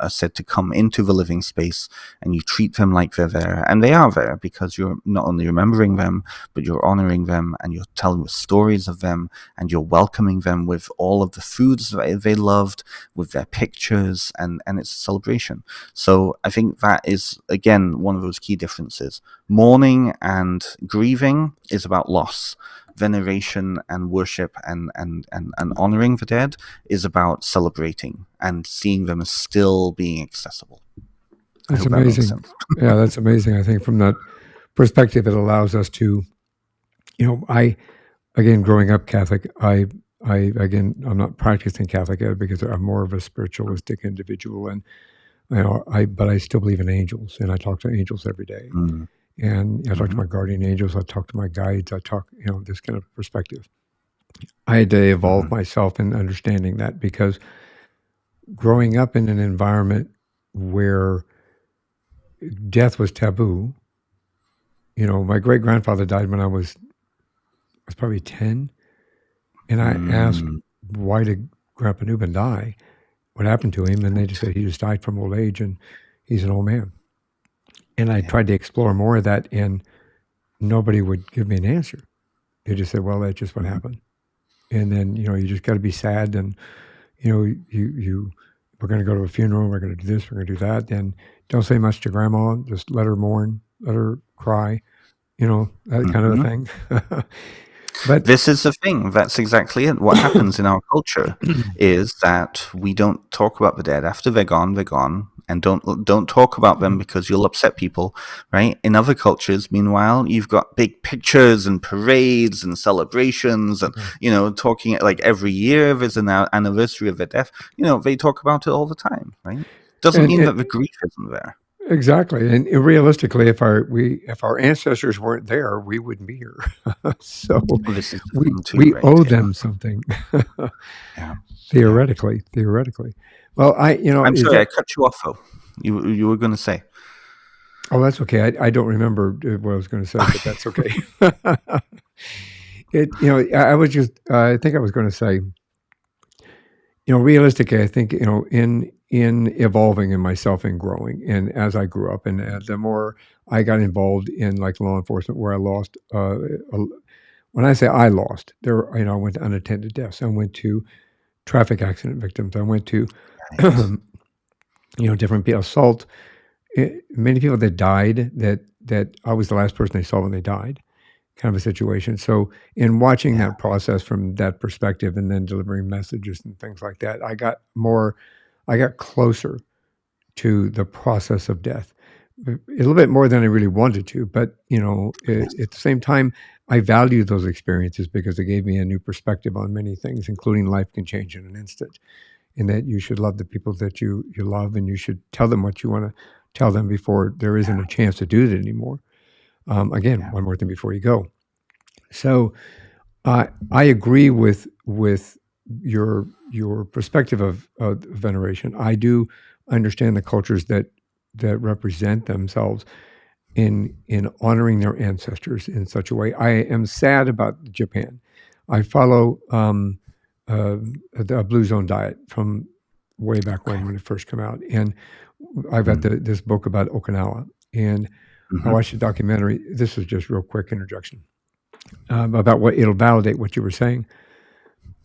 said to come into the living space, and you treat them like they're there. And they are there because you're not only remembering them, but you're honoring them, and you're telling the stories of them, and you're welcoming them with all of the foods that they loved, with their pictures, and it's a celebration. So I think that is, again, one of those key differences. Mourning and grieving is about loss. Veneration and worship and honoring the dead is about celebrating and seeing them as still being accessible. That's amazing. That makes sense. Yeah, that's amazing. I think from that perspective, it allows us to, again, growing up Catholic, I'm not practicing Catholic because I'm more of a spiritualistic individual, and but I still believe in angels, and I talk to angels every day. And I talk to my guardian angels, I talk to my guides, I talk, this kind of perspective. I had to evolve myself in understanding that, because growing up in an environment where death was taboo, my great grandfather died when I was probably 10, and I asked, why did Grandpa Newman die? What happened to him? And they just said he just died from old age, and he's an old man. And I tried to explore more of that, and nobody would give me an answer. They just said, well, that's just what happened. And then, you just got to be sad, and, we're going to go to a funeral, we're going to do this, we're going to do that, and don't say much to Grandma, just let her mourn, let her cry, that kind of a thing. But this is the thing. That's exactly it. What happens in our culture is that we don't talk about the dead after they're gone, and don't talk about them because you'll upset people, right? In other cultures, meanwhile, you've got big pictures and parades and celebrations, and talking like every year there's an anniversary of their death. They talk about it all the time, right? Doesn't mean that the grief isn't there. Exactly, and realistically, if our ancestors weren't there, we wouldn't be here. So we owe them something. Theoretically. Well, I'm sorry, I cut you off though. You were going to say. Oh, that's okay. I don't remember what I was going to say, but that's okay. I was just, I think I was going to say, realistically, I think, in evolving in myself and growing, and as I grew up, and the more I got involved in like law enforcement, where I lost, when I say I lost, I went to unattended deaths. I went to traffic accident victims. I went to, Right. different people, assault. Many people that died that I was the last person they saw when they died, kind of a situation. So in watching Yeah. that process from that perspective and then delivering messages and things like that, I got closer to the process of death. A little bit more than I really wanted to, but Yes. at the same time, I value those experiences because they gave me a new perspective on many things, including life can change in an instant, and that you should love the people that you love, and you should tell them what you want to tell them before there isn't a chance to do it anymore. Again, Yeah. one more thing before you go. So I agree with your perspective of veneration. I do understand the cultures that represent themselves in honoring their ancestors in such a way. I am sad about Japan. I follow the Blue Zone diet from way back Okay. when it first came out, and I've got Mm. this book about Okinawa, and I Hmm. watched a documentary. This is just real quick introduction about what it'll validate what you were saying.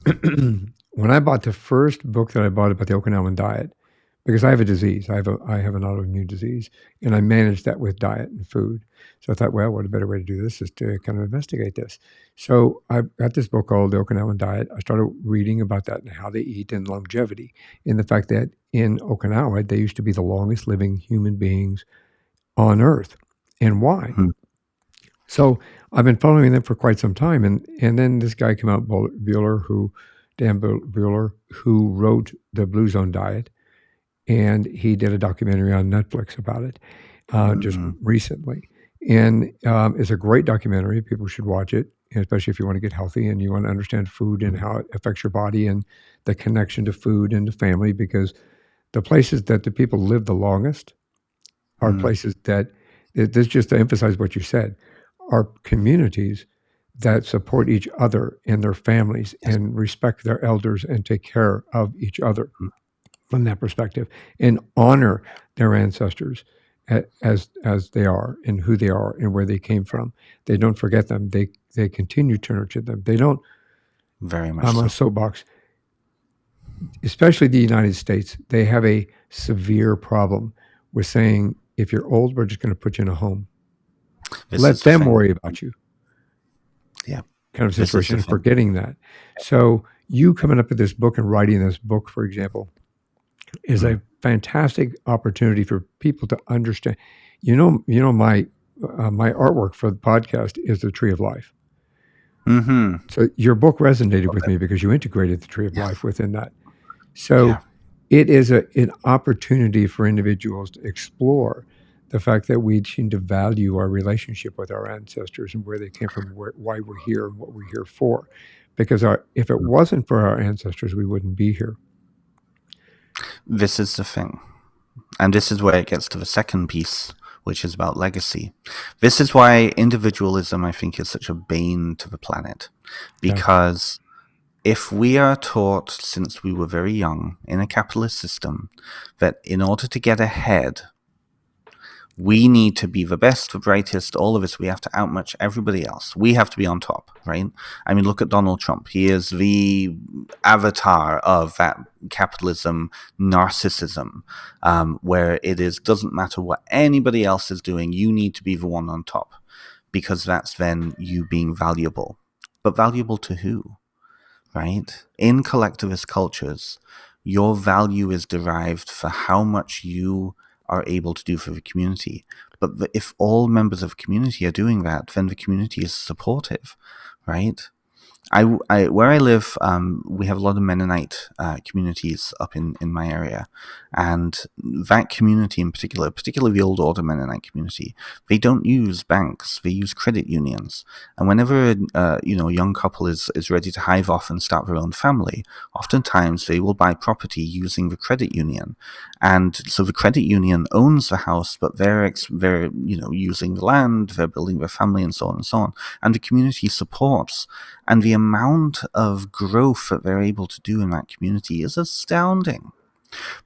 When I bought the first book that I bought about the Okinawan diet, because I have a disease, I have an autoimmune disease, and I manage that with diet and food. So I thought, well, what a better way to do this is to kind of investigate this. So I got this book called The Okinawan Diet. I started reading about that and how they eat and longevity, and the fact that in Okinawa they used to be the longest living human beings on Earth, and why? Hmm. So I've been following them for quite some time, and then this guy came out, Bueller, Dan Bueller, who wrote the Blue Zone Diet, and he did a documentary on Netflix about it just Mm. recently, and it's a great documentary. People should watch it, especially if you want to get healthy and you want to understand food and Mm. how it affects your body and the connection to food and to family. Because the places that the people live the longest are Mm. places that this just to emphasize what you said are communities that support each other and their families Yes. and respect their elders and take care of each other Mm. from that perspective and honor their ancestors as they are and who they are and where they came from. They don't forget them. They continue to nurture them. They don't. Very much I'm on a so. soapbox, especially the United States. They have a severe problem with saying, if you're old, we're just going to put you in a home. This Let is the them thing. worry about you, Yeah. kind of This is situation, the and thing. forgetting that. So you coming up with this book and writing this book, for example, is Mm. a fantastic opportunity for people to understand. My artwork for the podcast is the Tree of Life. Hmm. So your book resonated with me because you integrated the Tree of Yes. Life within that. Yeah. So it is an opportunity for individuals to explore the fact that we seem to value our relationship with our ancestors and where they came from, why we're here, and what we're here for. Because if it Mm. wasn't for our ancestors, we wouldn't be here. This is the thing. And this is where it gets to the second piece, which is about legacy. This is why individualism, I think, is such a bane to the planet. Yeah. Because if we are taught since we were very young in a capitalist system that in order to get ahead, we need to be the best, the brightest, all of us. We have to outmatch everybody else. We have to be on top, right? I mean, look at Donald Trump. He is the avatar of that capitalism narcissism, where it is doesn't matter what anybody else is doing. You need to be the one on top because that's then you being valuable. But valuable to who? Right? In collectivist cultures, your value is derived for how much you are able to do for the community. But if all members of the community are doing that, then the community is supportive, right? where I live, we have a lot of Mennonite communities up in my area, and that community in particular, particularly the old order Mennonite community, they don't use banks; they use credit unions. And whenever a young couple is ready to hive off and start their own family, oftentimes they will buy property using the credit union, and so the credit union owns the house, but they're using the land, they're building their family, and so on and so on, and the community supports. And the amount of growth that they're able to do in that community is astounding.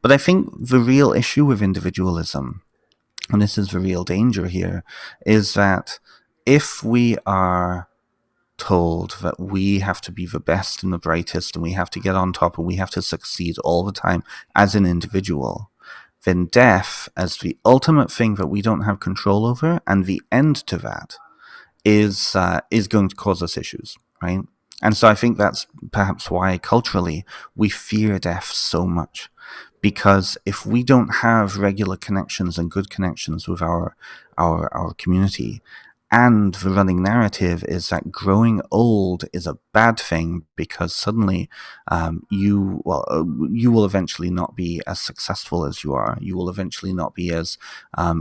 But I think the real issue with individualism, and this is the real danger here, is that if we are told that we have to be the best and the brightest and we have to get on top and we have to succeed all the time as an individual, then death as the ultimate thing that we don't have control over and the end to that is going to cause us issues, right? And so I think that's perhaps why culturally we fear death so much, because if we don't have regular connections and good connections with our community, and the running narrative is that growing old is a bad thing because suddenly you will eventually not be as successful as you are. You will eventually not be as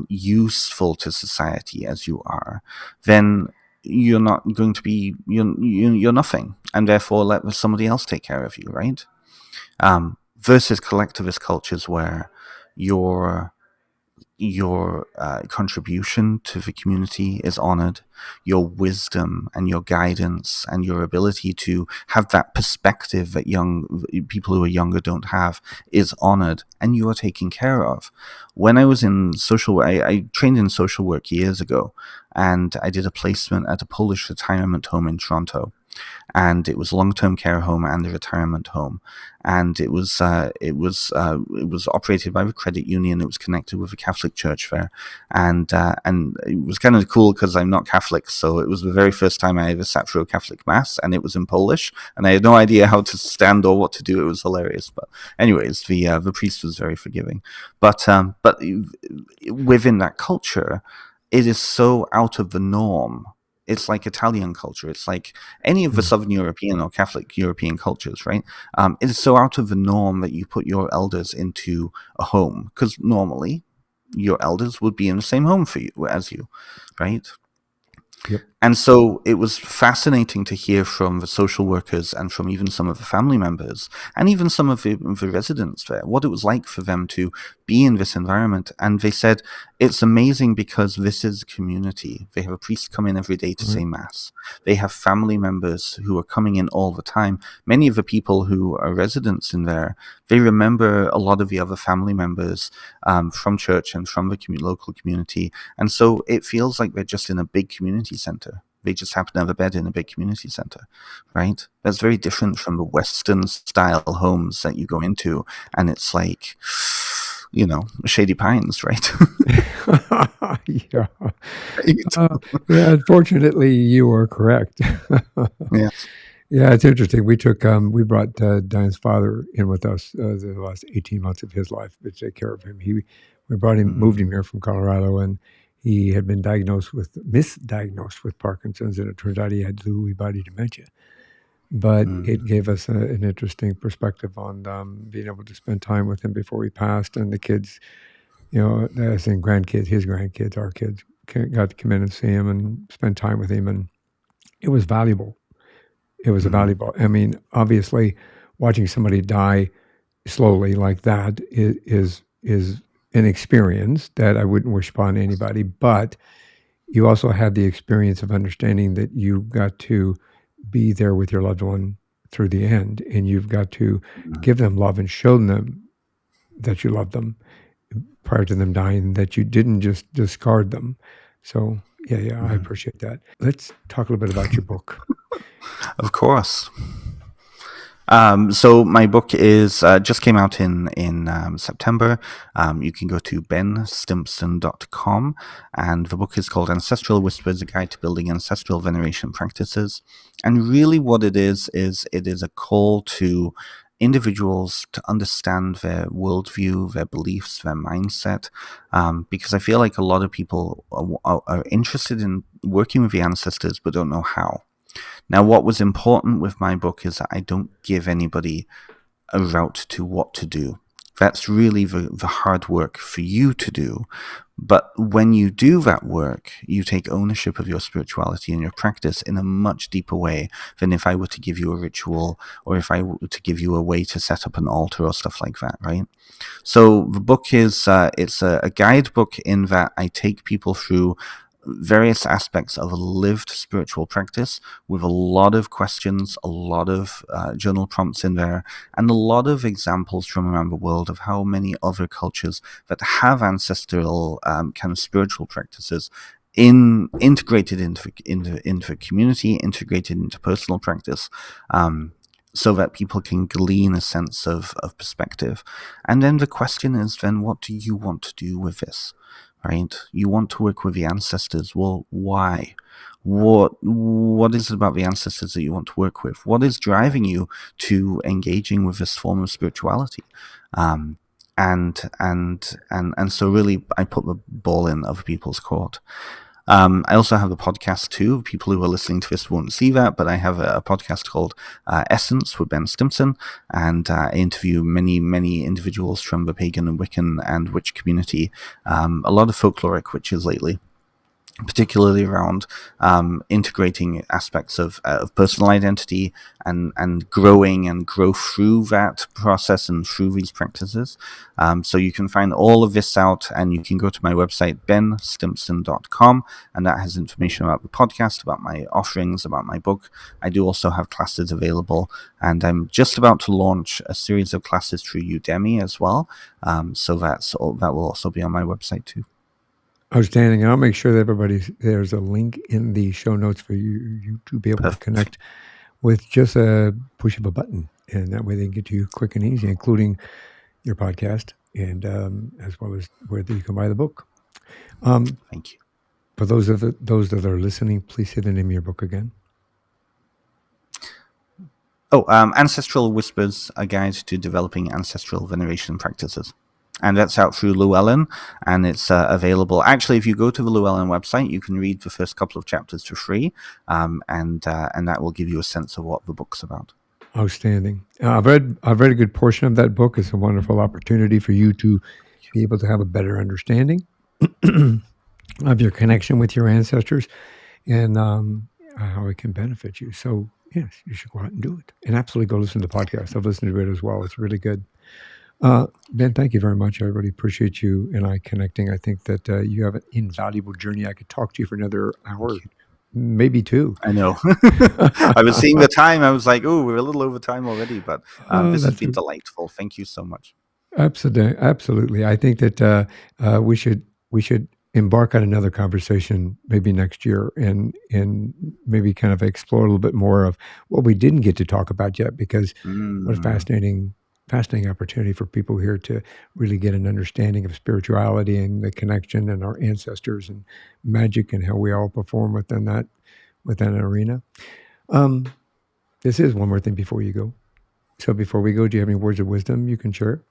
useful to society as you are. Then you're not going to be you're nothing, and therefore let somebody else take care of you, right? Versus collectivist cultures where your contribution to the community is honored, your wisdom and your guidance and your ability to have that perspective that young people who are younger don't have is honored, and you are taken care of. When I was in social work, I trained in social work years ago, and I did a placement at a Polish retirement home in Toronto. And it was a long-term care home and a retirement home, and it was operated by the credit union. It was connected with a Catholic church there, and it was kind of cool because I'm not Catholic, so it was the very first time I ever sat through a Catholic mass, and it was in Polish, and I had no idea how to stand or what to do. It was hilarious, but anyways, the priest was very forgiving, but within that culture, it is so out of the norm. It's like Italian culture. It's like any of the Southern European or Catholic European cultures, right? It is so out of the norm that you put your elders into a home, because normally your elders would be in the same home for you as you, right? Yep. And so it was fascinating to hear from the social workers and from even some of the family members and even some of the residents there, what it was like for them to be in this environment. And they said, it's amazing because this is community. They have a priest come in every day to say mass. They have family members who are coming in all the time. Many of the people who are residents in there, they remember a lot of the other family members from church and from the local community. And so it feels like they're just in a big community center. They just happen to have a bed in a big community center, right? That's very different from the Western style homes that you go into, and it's like, Shady Pines, right? Yeah. Unfortunately, you are correct. Yeah. Yeah, it's interesting. We brought Diane's father in with us the last 18 months of his life to take care of him. We brought him, moved him here from Colorado, and he had been misdiagnosed with Parkinson's, and it turned out he had Lewy body dementia. But it gave us an interesting perspective on being able to spend time with him before he passed, and the kids, I think grandkids, his grandkids, our kids, got to come in and see him and spend time with him, and it was valuable. It was valuable. I mean, obviously, watching somebody die slowly like that is an experience that I wouldn't wish upon anybody. But you also have the experience of understanding that you got to be there with your loved one through the end, and you've got to give them love and show them that you love them prior to them dying, that you didn't just discard them. So yeah, I appreciate that. Let's talk a little bit about your book. Of course. So my book is just came out in September. You can go to benstimpson.com, and the book is called Ancestral Whispers: A Guide to Building Ancestral Veneration Practices. And really what it is it is a call to individuals to understand their worldview, their beliefs, their mindset, because I feel like a lot of people are interested in working with the ancestors but don't know how. Now, what was important with my book is that I don't give anybody a route to what to do. That's really the hard work for you to do. But when you do that work, you take ownership of your spirituality and your practice in a much deeper way than if I were to give you a ritual or if I were to give you a way to set up an altar or stuff like that, right? So the book is it's a guidebook in that I take people through various aspects of a lived spiritual practice with a lot of questions, a lot of journal prompts in there, and a lot of examples from around the world of how many other cultures that have ancestral kind of spiritual practices integrated into community, integrated into personal practice. So that people can glean a sense of perspective. And then the question is, then what do you want to do with this? Right? You want to work with the ancestors. Well, why? What is it about the ancestors that you want to work with? What is driving you to engaging with this form of spirituality? Um, and so really, I put the ball in other people's court. I also have a podcast too. People who are listening to this won't see that, but I have a podcast called Essence with Ben Stimpson, and I interview many individuals from the pagan and Wiccan and witch community, a lot of folkloric witches lately, particularly around integrating aspects of personal identity and growing and grow through that process and through these practices. So you can find all of this out, and you can go to my website, benstimpson.com, and that has information about the podcast, about my offerings, about my book. I do also have classes available, and I'm just about to launch a series of classes through Udemy as well. So that will also be on my website too. Outstanding. And I'll make sure that there's a link in the show notes for you to be able Perfect. to connect with just a push of a button. And that way they can get to you quick and easy, including your podcast and as well as where you can buy the book. Thank you. For those that are listening, please say the name of your book again. Ancestral Whispers, a guide to developing ancestral veneration practices. And that's out through Llewellyn, and it's available. Actually, if you go to the Llewellyn website, you can read the first couple of chapters for free, and that will give you a sense of what the book's about. Outstanding. I've read a good portion of that book. It's a wonderful opportunity for you to be able to have a better understanding of your connection with your ancestors and how it can benefit you. So yes, you should go out and do it, and absolutely go listen to the podcast. I've listened to it as well. It's really good. Ben, thank you very much. I really appreciate you and I connecting. I think that you have an invaluable journey. I could talk to you for another hour, maybe two. I know. I was seeing the time. I was like, oh, we're a little over time already, but this has been delightful. Thank you so much. Absolutely. I think that we should embark on another conversation maybe next year and maybe kind of explore a little bit more of what we didn't get to talk about yet, because what a fascinating opportunity for people here to really get an understanding of spirituality and the connection and our ancestors and magic and how we all perform within that arena. This is one more thing before you go. So before we go, do you have any words of wisdom you can share?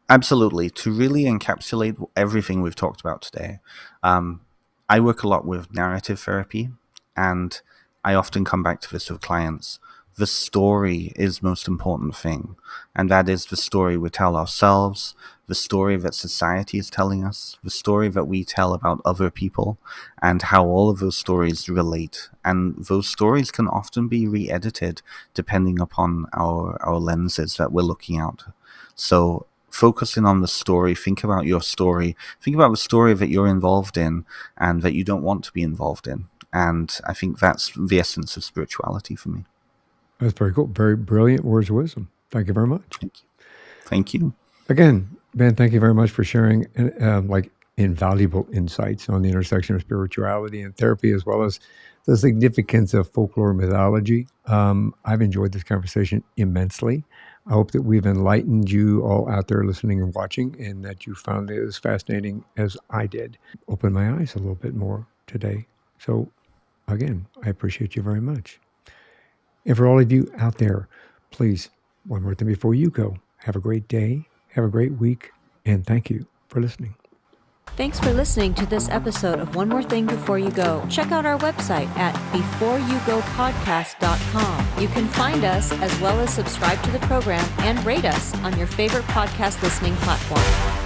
Absolutely. To really encapsulate everything we've talked about today, I work a lot with narrative therapy, and I often come back to this with clients. The story is the most important thing, and that is the story we tell ourselves, the story that society is telling us, the story that we tell about other people, and how all of those stories relate. And those stories can often be re-edited depending upon our lenses that we're looking out. So focusing on the story, think about your story, think about the story that you're involved in and that you don't want to be involved in. And I think that's the essence of spirituality for me. That's very cool. Very brilliant words of wisdom. Thank you very much. Thank you. Again, Ben, thank you very much for sharing invaluable insights on the intersection of spirituality and therapy, as well as the significance of folklore mythology. I've enjoyed this conversation immensely. I hope that we've enlightened you all out there listening and watching, and that you found it as fascinating as I did. Opened my eyes a little bit more today. So again, I appreciate you very much. And for all of you out there, please, one more thing before you go, have a great day, have a great week, and thank you for listening. Thanks for listening to this episode of One More Thing Before You Go. Check out our website at beforeyougopodcast.com. You can find us as well as subscribe to the program and rate us on your favorite podcast listening platform.